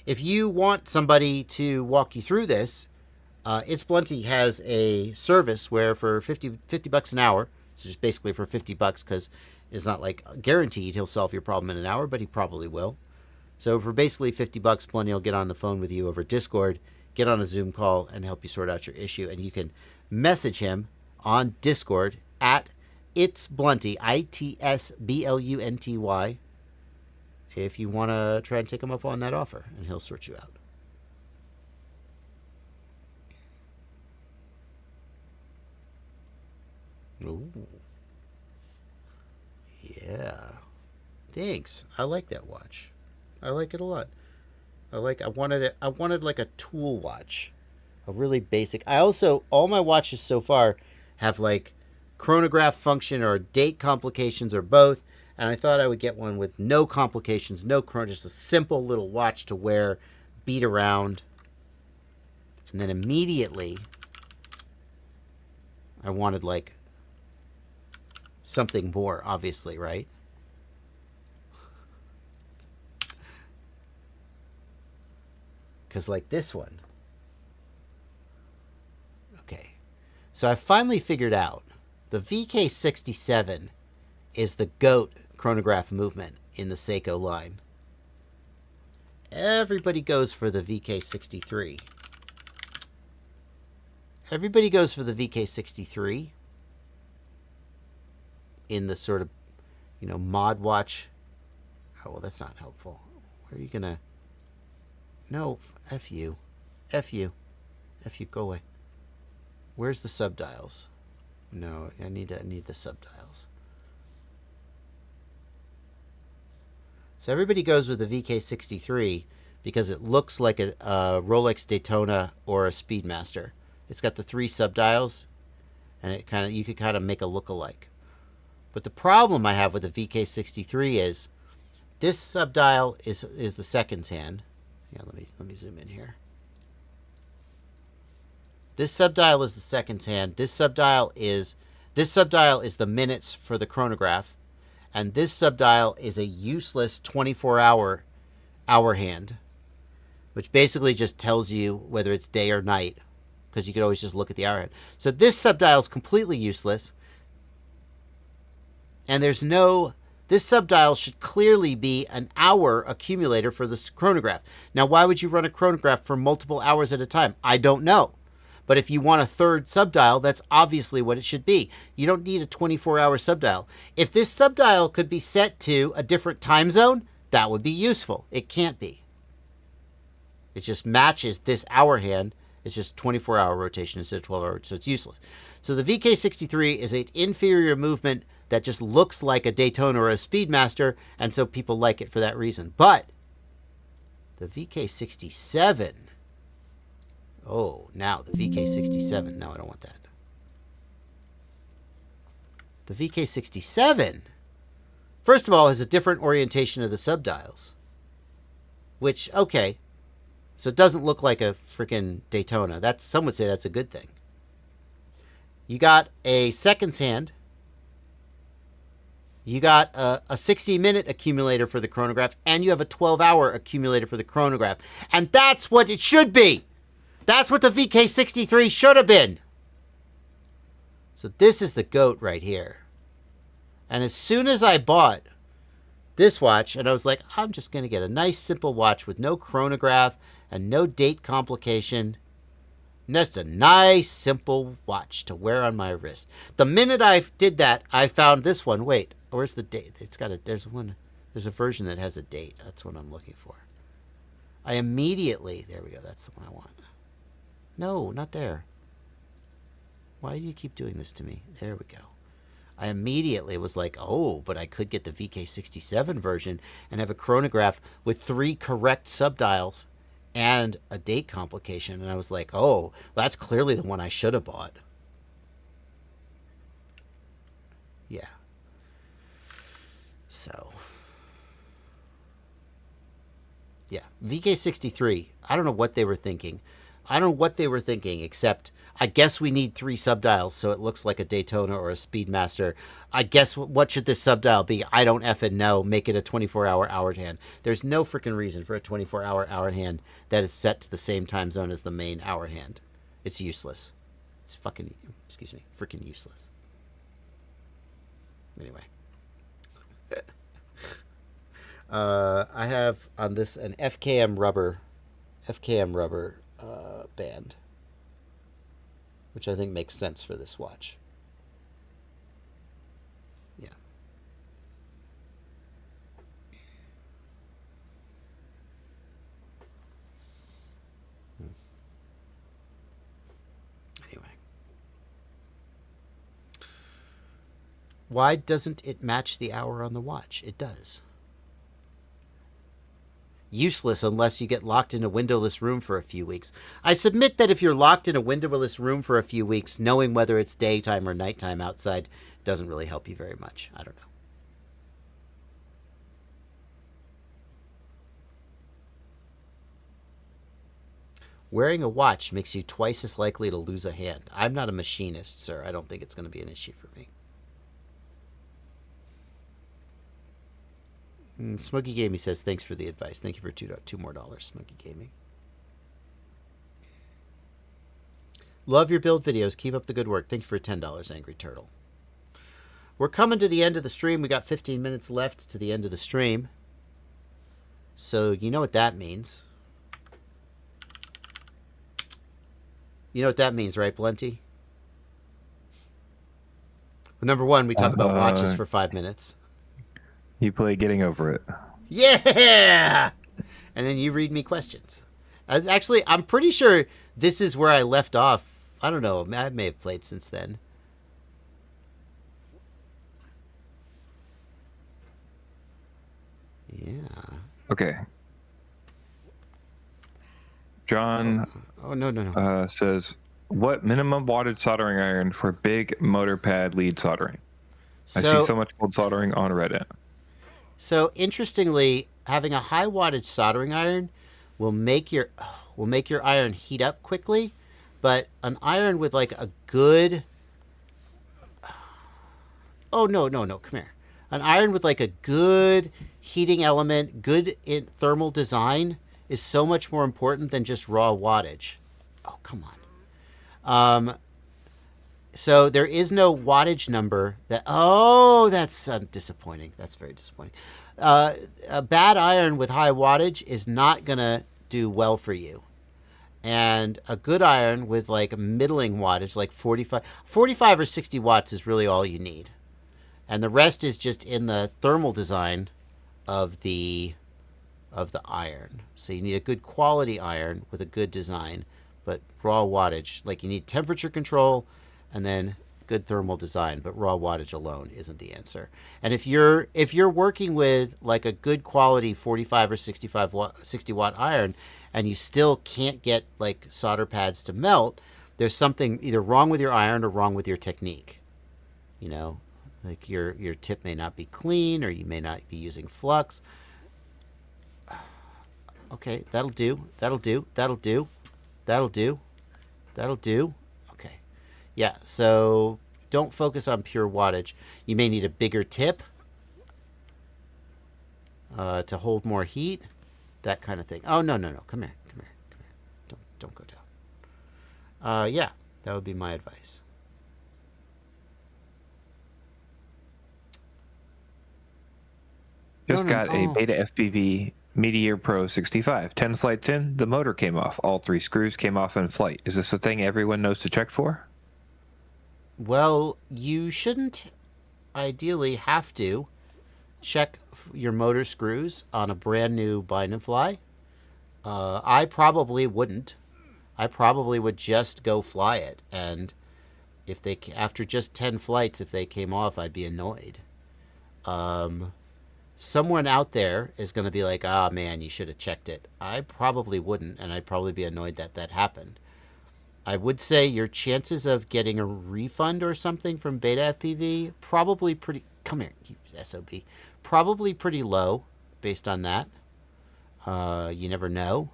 If you want somebody to walk you through this, It's Blunty has a service where for $50 an hour, so just basically for $50 because it's not like guaranteed he'll solve your problem in an hour, but he probably will. So for basically $50, Blunty will get on the phone with you over Discord, get on a Zoom call, and help you sort out your issue. And you can message him on Discord at It's Blunty, ITSBLUNTY, if you want to try and take him up on that offer, and he'll sort you out. Ooh. Yeah. Thanks. I like that watch. I like it a lot. I wanted like a tool watch. A really basic. All my watches so far have like chronograph function or date complications or both. And I thought I would get one with no complications, no chrono, just a simple little watch to wear, beat around. And then immediately I wanted like something more, obviously, right? Because like this one. Okay. So I finally figured out the VK67 is the GOAT chronograph movement in the Seiko line. Everybody goes for the VK63. Everybody goes for the VK63 in the sort of, mod watch. Oh, well, that's not helpful. Where are you going to... No, F you. F you. F you, go away. Where's the subdials? No, I need the subdials. So everybody goes with the VK63 because it looks like a Rolex Daytona or a Speedmaster. It's got the 3 subdials, and you could kind of make a look-alike. But the problem I have with the VK63 is this subdial is the seconds hand. Yeah, let me zoom in here. This subdial is the seconds hand. This subdial is the minutes for the chronograph. And this subdial is a useless 24-hour hour hand, which basically just tells you whether it's day or night, because you could always just look at the hour hand. So this subdial is completely useless. And this subdial should clearly be an hour accumulator for this chronograph. Now, why would you run a chronograph for multiple hours at a time? I don't know. But if you want a third subdial, that's obviously what it should be. You don't need a 24-hour subdial. If this subdial could be set to a different time zone, that would be useful. It can't be. It just matches this hour hand. It's just 24-hour rotation instead of 12-hour, so it's useless. So the VK63 is an inferior movement that just looks like a Daytona or a Speedmaster, and so people like it for that reason. But The VK67. Oh, now the VK67. No, I don't want that. The VK67, first of all, has a different orientation of the subdials. Which, okay. So it doesn't look like a freaking Daytona. Some would say that's a good thing. You got a seconds hand. You got a 60-minute accumulator for the chronograph, and you have a 12-hour accumulator for the chronograph. And that's what it should be. That's what the VK63 should have been. So this is the GOAT right here. And as soon as I bought this watch, and I was like, I'm just going to get a nice simple watch with no chronograph and no date complication. Just a nice simple watch to wear on my wrist. The minute I did that, I found this one. Wait, where's the date? There's a version that has a date. That's what I'm looking for. There we go. That's the one I want. No, not there. Why do you keep doing this to me? There we go. I immediately was like, oh, but I could get the VK67 version and have a chronograph with 3 correct subdials and a date complication. And I was like, oh, well, that's clearly the one I should have bought. Yeah. So. Yeah. VK63. I don't know what they were thinking. Except I guess we need 3 subdials so it looks like a Daytona or a Speedmaster. I guess what should this subdial be? I don't effing know. Make it a 24-hour hour hand. There's no freaking reason for a 24-hour hour hand that is set to the same time zone as the main hour hand. It's useless. It's freaking useless. Anyway. I have on this an FKM rubber band, which I think makes sense for this watch. Yeah. Anyway. Why doesn't it match the hour on the watch? It does. Useless unless you get locked in a windowless room for a few weeks. I submit that if you're locked in a windowless room for a few weeks, knowing whether it's daytime or nighttime outside doesn't really help you very much. I don't know. Wearing a watch makes you twice as likely to lose a hand. I'm not a machinist, sir. I don't think it's going to be an issue for me. Smokey Gaming says, thanks for the advice. Thank you for $2 more, Smokey Gaming. Love your build videos. Keep up the good work. Thank you for $10, Angry Turtle. We're coming to the end of the stream. We got 15 minutes left to the end of the stream. So you know what that means. You know what that means, right, Plenty? Well, number one, we talk about watches for 5 minutes. You play Getting Over It. Yeah! And then you read me questions. Actually, I'm pretty sure this is where I left off. I don't know. I may have played since then. Yeah. Okay. John says, what minimum wattage soldering iron for big motor pad lead soldering? I see so much cold soldering on Reddit. So interestingly, having a high wattage soldering iron will make your iron heat up quickly, but an iron with like a good come here. An iron with like a good heating element, good thermal design is so much more important than just raw wattage. Oh, come on. So there is no wattage number that's disappointing. That's very disappointing. A bad iron with high wattage is not going to do well for you. And a good iron with like a middling wattage, like 45 or 60 watts is really all you need. And the rest is just in the thermal design of the iron. So you need a good quality iron with a good design, but raw wattage, like you need temperature control and then good thermal design, but raw wattage alone isn't the answer. And if you're working with like a good quality 45 or 60 watt iron, and you still can't get like solder pads to melt, there's something either wrong with your iron or wrong with your technique. You know, like your tip may not be clean, or you may not be using flux. Okay, that'll do. That'll do. That'll do. That'll do. That'll do. Okay. Yeah, so don't focus on pure wattage. You may need a bigger tip to hold more heat, that kind of thing. Oh, no. Come here. Don't go down. Yeah, that would be my advice. Just got a Beta FPV Meteor Pro 65. 10 flights in, the motor came off. All 3 screws came off in flight. Is this a thing everyone knows to check for? Well, you shouldn't ideally have to check your motor screws on a brand new bind and fly. I probably wouldn't. I probably would just go fly it, and if they after just 10 flights, if they came off, I'd be annoyed. Someone out there is going to be like, "Ah, man, you should have checked it." I probably wouldn't, and I'd probably be annoyed that that happened. I would say your chances of getting a refund or something from Beta FPV probably pretty. Come here, you SOB. Probably pretty low, based on that. You never know.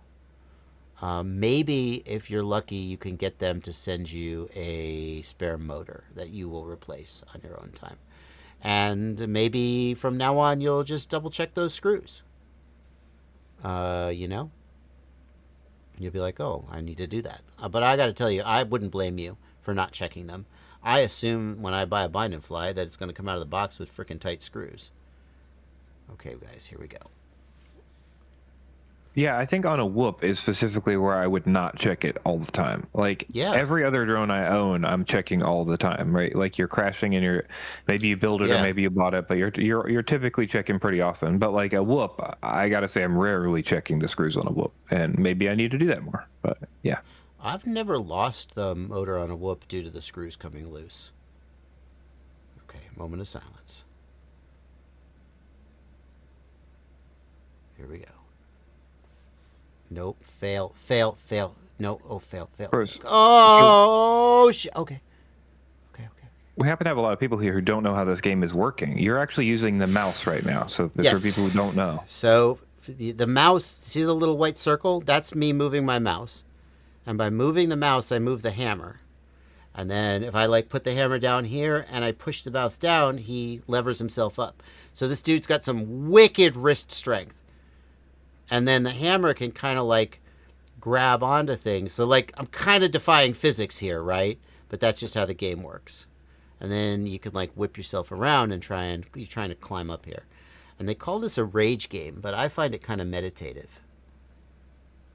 Maybe if you're lucky, you can get them to send you a spare motor that you will replace on your own time. And maybe from now on, you'll just double check those screws. You know? You'll be like, oh, I need to do that. But I got to tell you, I wouldn't blame you for not checking them. I assume when I buy a bind and fly that it's going to come out of the box with freaking tight screws. Okay, guys, here we go. Yeah, I think on a Whoop is specifically where I would not check it all the time. Like every other drone I own, I'm checking all the time, right? Like you're crashing and maybe you build it or maybe you bought it, but you're typically checking pretty often. But like a Whoop, I gotta say I'm rarely checking the screws on a Whoop, and maybe I need to do that more. But yeah, I've never lost the motor on a Whoop due to the screws coming loose. Okay, moment of silence. Here we go. Nope. Fail. No. Oh, fail. First, oh, shit. Okay. We happen to have a lot of people here who don't know how this game is working. You're actually using the mouse right now, so for people who don't know. So the mouse, see the little white circle? That's me moving my mouse. And by moving the mouse, I move the hammer. And then if I like put the hammer down here and I push the mouse down, he levers himself up. So this dude's got some wicked wrist strength. And then the hammer can kind of like grab onto things. So like I'm kind of defying physics here, right? But that's just how the game works. And then you can like whip yourself around and you're trying to climb up here. And they call this a rage game, but I find it kind of meditative.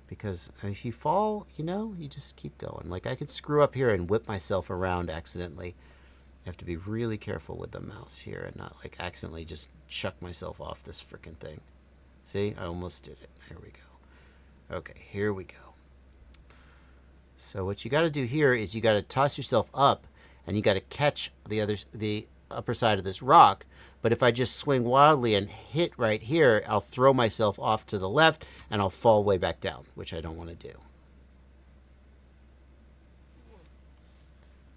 Because if you fall, you know, you just keep going. Like I could screw up here and whip myself around accidentally. You have to be really careful with the mouse here and not like accidentally just chuck myself off this freaking thing. See, I almost did it. Here we go. Okay, here we go. So what you got to do here is you got to toss yourself up, and you got to catch the upper side of this rock. But if I just swing wildly and hit right here, I'll throw myself off to the left, and I'll fall way back down, which I don't want to do.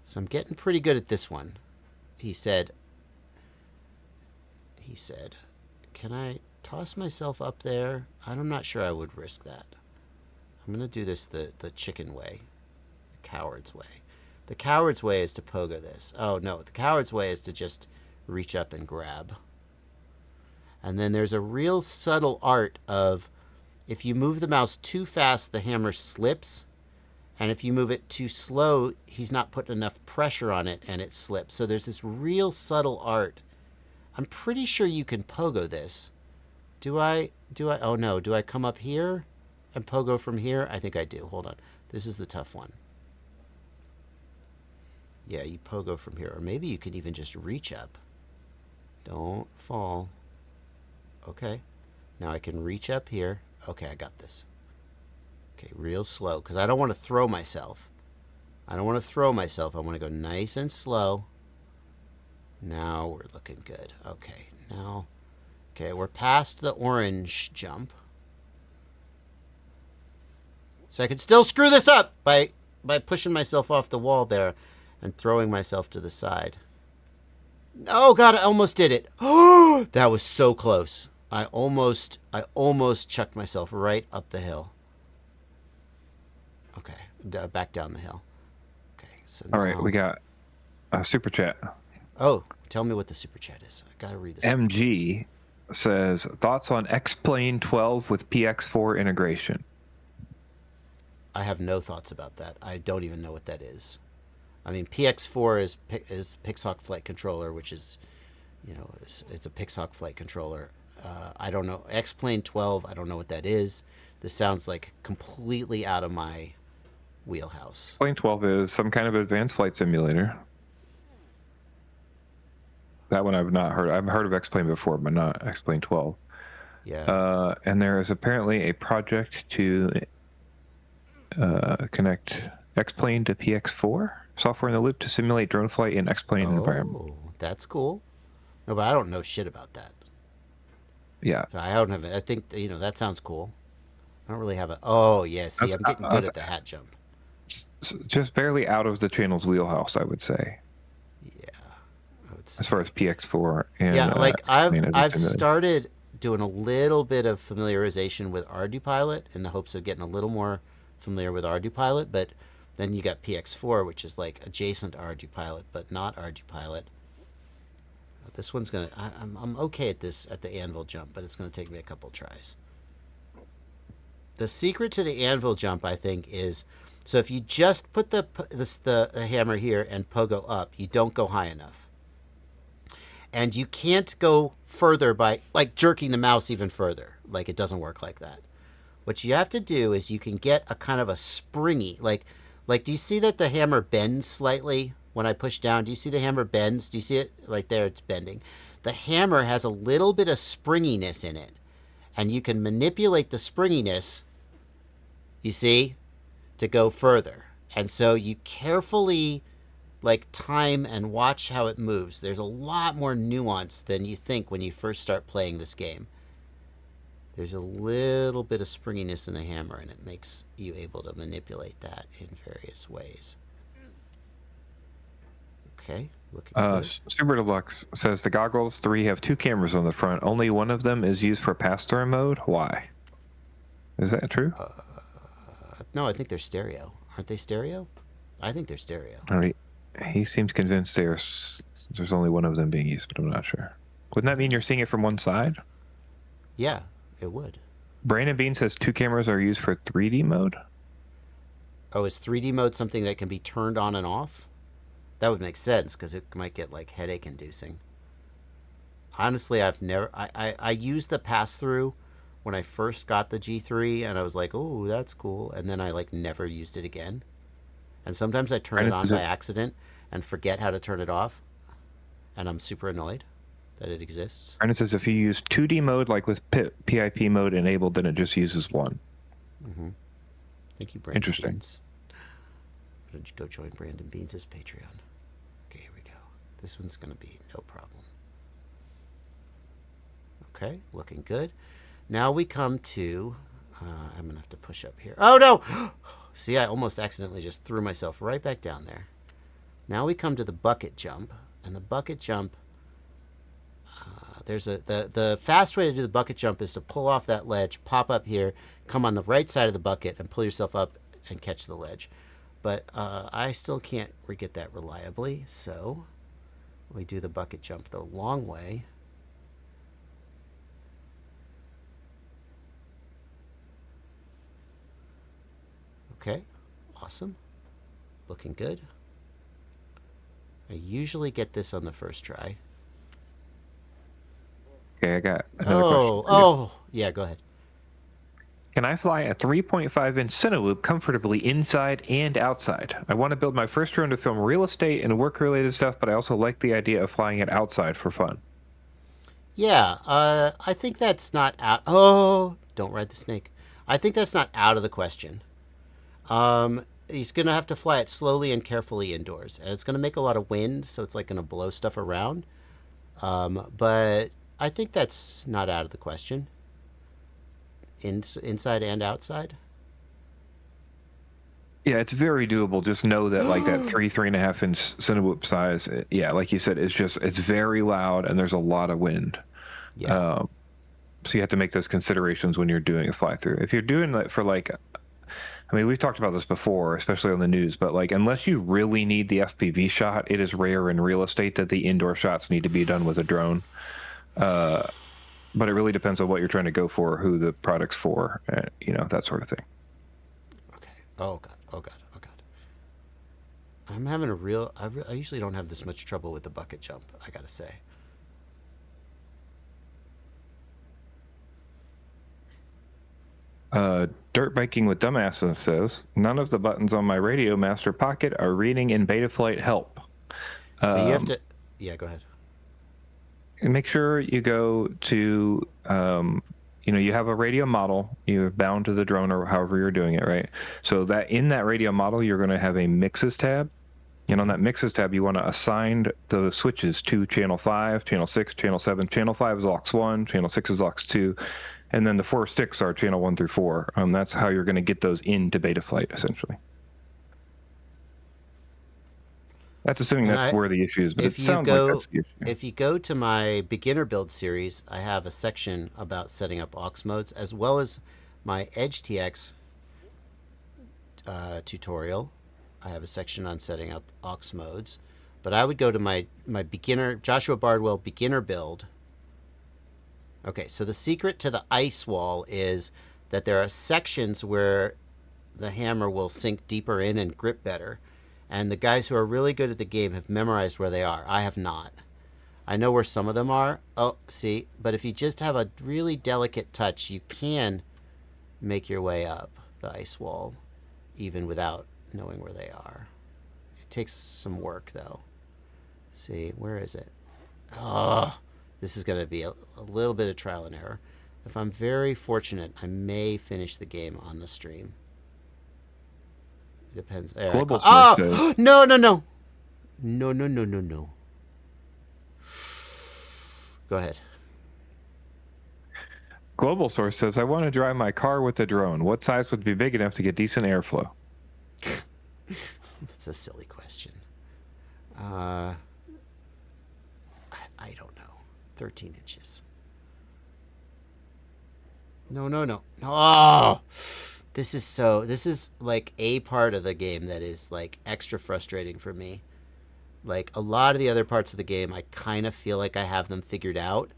So I'm getting pretty good at this one. He said, can I toss myself up there? I'm not sure I would risk that. I'm going to do this the chicken way, the coward's way. The coward's way is to pogo this. Oh, no. The coward's way is to just reach up and grab. And then there's a real subtle art of if you move the mouse too fast, the hammer slips. And if you move it too slow, he's not putting enough pressure on it and it slips. So there's this real subtle art. I'm pretty sure you can pogo this. Oh no, do I come up here and pogo from here? I think I do. Hold on. This is the tough one. Yeah, you pogo from here. Or maybe you can even just reach up. Don't fall. Okay. Now I can reach up here. Okay, I got this. Okay, real slow, because I don't want to throw myself. I want to go nice and slow. Now we're looking good. Okay, now... Okay, we're past the orange jump. So I can still screw this up by pushing myself off the wall there and throwing myself to the side. Oh, God, I almost did it. Oh, that was so close. I almost chucked myself right up the hill. Okay, back down the hill. Okay, so now... All right, we got a super chat. Oh, tell me what the super chat is. I gotta read this. MG says, thoughts on X-Plane 12 with PX4 integration? I have no thoughts about that. I don't even know what that is. I mean, PX4 is Pixhawk flight controller, which is, you know, it's a Pixhawk flight controller. I don't know. X-Plane 12, I don't know what that is. This sounds like completely out of my wheelhouse. X-Plane 12 is some kind of advanced flight simulator. That one I've not heard. I've heard of X-Plane before, but not X-Plane 12. Yeah. And there is apparently a project to connect X-Plane to PX4 software in the loop to simulate drone flight in X-Plane environment. Oh, that's cool. No, but I don't know shit about that. Yeah. I don't have it. I think, you know, that sounds cool. I don't really have a... Oh, yeah. See, I'm getting good at the hat jump. Just barely out of the channel's wheelhouse, I would say. Yeah. As far as PX4 and yeah, like I've started doing a little bit of familiarization with ArduPilot in the hopes of getting a little more familiar with ArduPilot, but then you got PX4, which is like adjacent to ArduPilot, but not ArduPilot. This one's gonna... I'm okay at this, at the anvil jump, but it's gonna take me a couple tries. The secret to the anvil jump, I think, is... So if you just put the hammer here and pogo up, you don't go high enough. And you can't go further by, like, jerking the mouse even further. Like, it doesn't work like that. What you have to do is you can get a kind of a springy... Like, do you see that the hammer bends slightly when I push down? Do you see the hammer bends? Do you see it? Right there, it's bending. The hammer has a little bit of springiness in it. And you can manipulate the springiness, you see, to go further. And so you carefully... like time and watch how it moves. There's a lot more nuance than you think when you first start playing this game. There's a little bit of springiness in the hammer, and it makes you able to manipulate that in various ways. Okay, looking good. Super Deluxe says the Goggles 3 have 2 cameras on the front. Only one of them is used for pass-through mode. Why? Is that true? No, I think they're stereo. Aren't they stereo? I think they're stereo. All right. He seems convinced there's only one of them being used, but I'm not sure. Wouldn't that mean you're seeing it from one side? Yeah, it would. Brandon Bean says 2 cameras are used for 3D mode. Oh, is 3D mode something that can be turned on and off? That would make sense, because it might get, like, headache-inducing. Honestly, I've never... I used the pass-through when I first got the G3, and I was like, oh, that's cool. And then I, like, never used it again. And sometimes I turn it on by accident and forget how to turn it off. And I'm super annoyed that it exists. Brandon says if you use 2D mode, like with PIP mode enabled, then it just uses 1. Mm-hmm. Thank you, Brandon. Interesting. Beans. Why don't you go join Brandon Beans' Patreon? Okay, here we go. This one's going to be no problem. Okay, looking good. Now we come to... I'm going to have to push up here. Oh, no! See, I almost accidentally just threw myself right back down there. Now we come to the bucket jump. And the bucket jump... the fast way to do the bucket jump is to pull off that ledge, pop up here, come on the right side of the bucket, and pull yourself up and catch the ledge. But I still can't get that reliably, so we do the bucket jump the long way. Okay, awesome. Looking good. I usually get this on the first try. Okay, I got another question. Oh, yeah, go ahead. Can I fly a 3.5-inch Cinewhoop comfortably inside and outside? I want to build my first drone to film real estate and work-related stuff, but I also like the idea of flying it outside for fun. Yeah, I think that's not out... Oh, don't ride the snake. I think that's not out of the question. he's gonna have to fly it slowly and carefully indoors, and it's gonna make a lot of wind, so it's like gonna blow stuff around. But I think that's not out of the question. Inside and outside. Yeah, it's very doable. Just know that like that 3.5 inch Cinewhoop size, yeah, like you said, it's very loud and there's a lot of wind. Yeah. So you have to make those considerations when you're doing a fly through. If you're doing it for like, I mean, we've talked about this before, especially on the news, but like unless you really need the FPV shot, it is rare in real estate that the indoor shots need to be done with a drone. But it really depends on what you're trying to go for, who the product's for, you know, that sort of thing. Okay. Oh god. Oh god. Oh god. I'm having a real. I usually don't have this much trouble with the bucket jump. I gotta say. Dirt biking with dumbasses says none of the buttons on my Radiomaster Pocket are reading in Betaflight help. So you have to. Yeah. Go ahead. And make sure you go to you know, you have a radio model, you're bound to the drone or however you're doing it, right? So that in that radio model you're going to have a mixes tab, and on that mixes tab you want to assign the switches to channel 5, channel 6, channel 7. Channel 5 is aux 1, channel 6 is aux 2, and then the 4 sticks are channel 1 through 4. That's how you're going to get those into Betaflight essentially. That's assuming that's where the issue is, but it sounds like that's the issue. If you go to my beginner build series, I have a section about setting up aux modes, as well as my EdgeTX tutorial. I have a section on setting up aux modes. But I would go to my beginner, Joshua Bardwell beginner build. Okay, so the secret to the ice wall is that there are sections where the hammer will sink deeper in and grip better. And the guys who are really good at the game have memorized where they are. I have not. I know where some of them are. Oh, see? But if you just have a really delicate touch, you can make your way up the ice wall, even without knowing where they are. It takes some work, though. See, where is it? Oh, this is going to be a little bit of trial and error. If I'm very fortunate, I may finish the game on the stream. Depends. Global oh no! No. Go ahead. Global Source says, I want to drive my car with a drone. What size would be big enough to get decent airflow? That's a silly question. I don't know. 13 inches. No. Oh! This is like a part of the game that is like extra frustrating for me. Like a lot of the other parts of the game, I kind of feel like I have them figured out,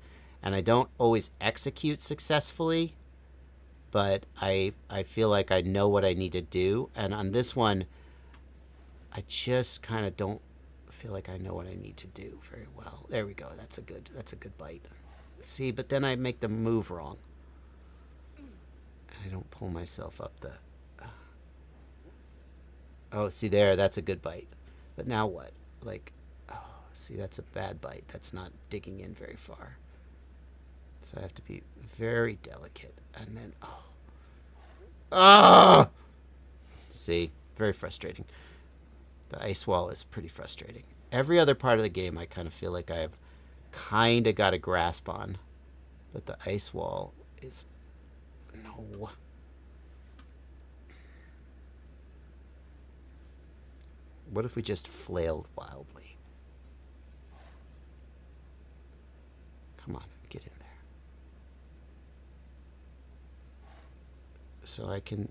and I don't always execute successfully, but I feel like I know what I need to do. And on this one, I just kind of don't feel like I know what I need to do very well. There we go. That's a good bite. See, but then I make the move wrong. I don't pull myself up the... Oh, see there, that's a good bite. But now what? Like, oh, see, that's a bad bite. That's not digging in very far. So I have to be very delicate. And then, oh. Ah! See, very frustrating. The ice wall is pretty frustrating. Every other part of the game I kind of feel like I've kind of got a grasp on. But the ice wall is... No. What if we just flailed wildly? Come on, get in there. So I could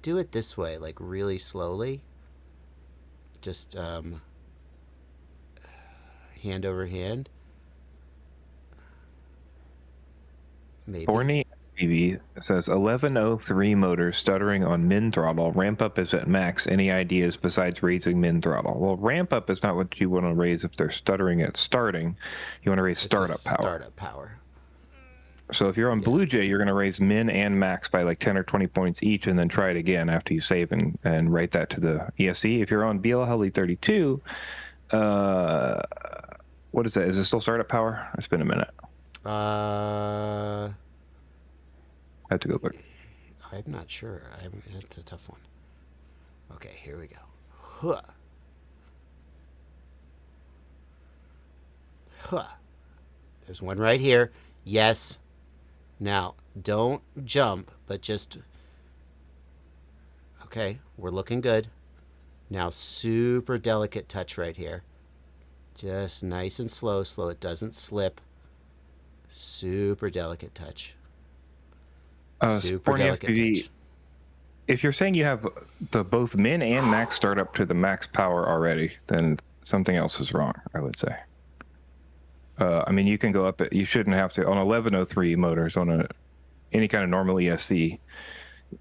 do it this way, like really slowly. Just hand over hand. Maybe. Borny TV says 1103 motor stuttering on min throttle. Ramp up is at max. Any ideas besides raising min throttle? Well, ramp up is not what you want to raise if they're stuttering at starting. You want to raise startup power. Startup power. So if you're on Blue Jay, you're going to raise min and max by like 10 or 20 points each, and then try it again after you save and write that to the ESC. If you're on BLHeli 32, what is that? Is it still startup power? It's been a minute. I have to go look. I'm not sure. It's a tough one. Okay, here we go. Huh. Huh. There's one right here. Yes. Now, don't jump, but just... Okay, we're looking good. Now, super delicate touch right here. Just nice and slow, it doesn't slip. Super delicate touch. Super delicate touch. If you're saying you have the both min and max start up to the max power already, then something else is wrong, I would say. I mean, you can go up. You shouldn't have to on 1103 motors on any kind of normal ESC.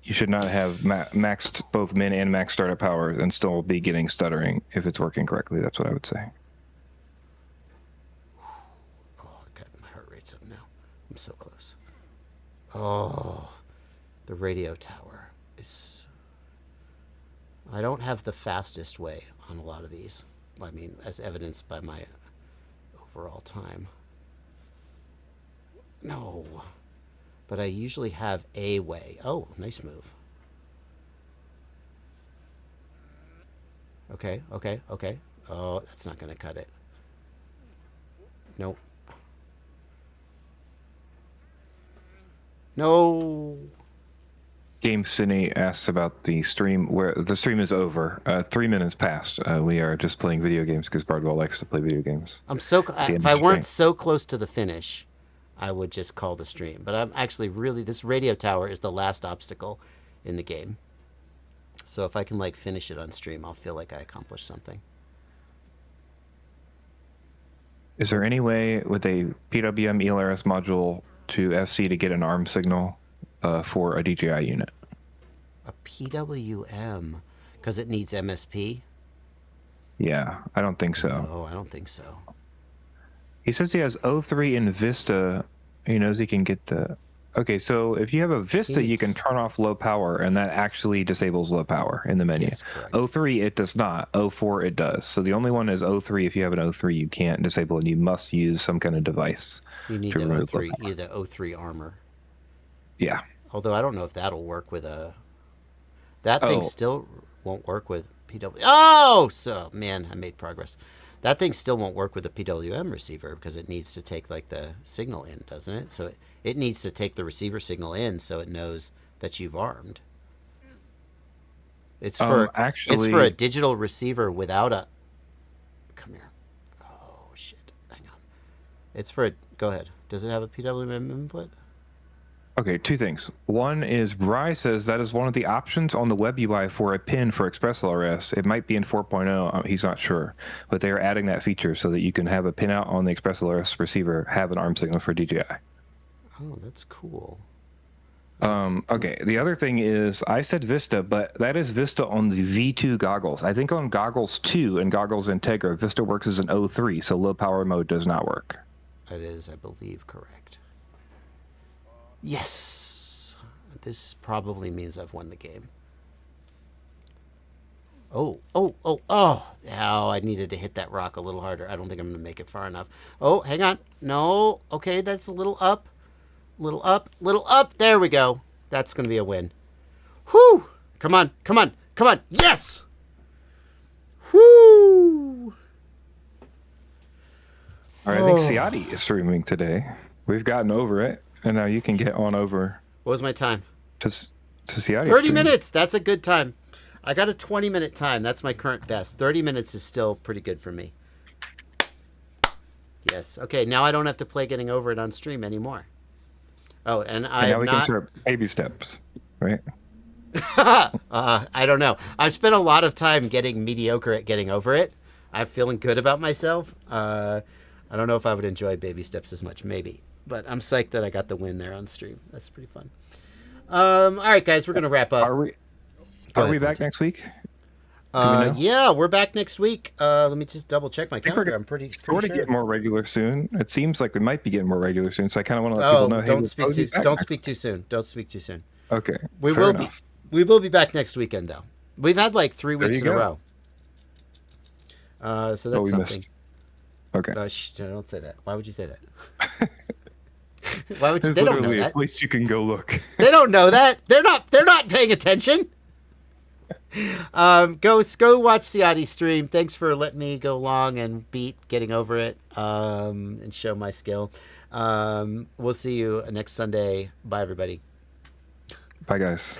You should not have maxed both min and max startup power and still be getting stuttering if it's working correctly. That's what I would say. Oh, God, my heart rate's up now. I'm so close. Oh, the radio tower is... I don't have the fastest way on a lot of these. I mean, as evidenced by my overall time. No. But I usually have a way. Oh, nice move. Okay. Oh, that's not going to cut it. Nope. No. Game Cine asks about the stream, where the stream is over. 3 minutes past. We are just playing video games because Bardwell likes to play video games. If I weren't so close to the finish, I would just call the stream. But I'm actually really... This radio tower is the last obstacle in the game. So if I can, like, finish it on stream, I'll feel like I accomplished something. Is there any way with a PWM ELRS module to FC to get an arm signal for a DJI unit? A PWM? Because it needs MSP? Yeah, I don't think so. Oh, I don't think so. He says he has O3 and Vista. He knows he can get the... Okay, so if you have a Vista, you can turn off low power, and that actually disables low power in the menu. Yes, correct. O3, it does not. O4, it does. So the only one is O3. If you have an O3, you can't disable it. You must use some kind of device. You need the O3. You need the O3 armor. Yeah. Although I don't know if that'll work with a... That thing still won't work with PWM. Oh! So, man, I made progress. That thing still won't work with a PWM receiver because it needs to take, like, the signal in, doesn't it? So it needs to take the receiver signal in so it knows that you've armed. It's for it's for a digital receiver without a... Come here. Oh, shit. Hang on. It's for a... Go ahead. Does it have a PWM input? Okay, two things. One is Bry says that is one of the options on the web UI for a pin for ExpressLRS. It might be in 4.0. He's not sure. But they are adding that feature so that you can have a pin out on the ExpressLRS receiver, have an arm signal for DJI. Oh, that's cool. Okay, the other thing is I said Vista, but that is Vista on the V2 goggles. I think on Goggles 2 and Goggles Integra, Vista works as an O3, so low power mode does not work. That is, I believe, correct. Yes! This probably means I've won the game. Oh, I needed to hit that rock a little harder. I don't think I'm going to make it far enough. Oh, hang on. No. Okay, that's a little up. Little up. Little up. There we go. That's going to be a win. Whew! Come on. Come on. Come on. Yes! Whew! All right, I think Ciati is streaming today. We've gotten over it. And now you can get on over. What was my time? To Ciati. 30 minutes. That's a good time. I got a 20-minute time. That's my current best. 30 minutes is still pretty good for me. Yes. Okay, now I don't have to play getting over it on stream anymore. Oh, and now we can start baby steps, right? I don't know. I've spent a lot of time getting mediocre at getting over it. I'm feeling good about myself. I don't know if I would enjoy baby steps as much. Maybe. But I'm psyched that I got the win there on stream. That's pretty fun. All right, guys, we're going to wrap up. Are we back next week? Yeah, we're back next week. Let me just double check my calendar. I'm pretty sure. We're going to get more regular soon. It seems like we might be getting more regular soon, so I kind of want to let people know. Don't speak too soon. Don't speak too soon. Okay. We will be back next weekend, though. We've had like 3 weeks in a row. So that's something. Okay. Don't say that. Why would you say that? Why would you, There's they don't know literally a that. place you can go look. They don't know that. They're not paying attention. Go watch the Audi stream. Thanks for letting me go long and beat getting over it and show my skill. We'll see you next Sunday. Bye, everybody. Bye, guys.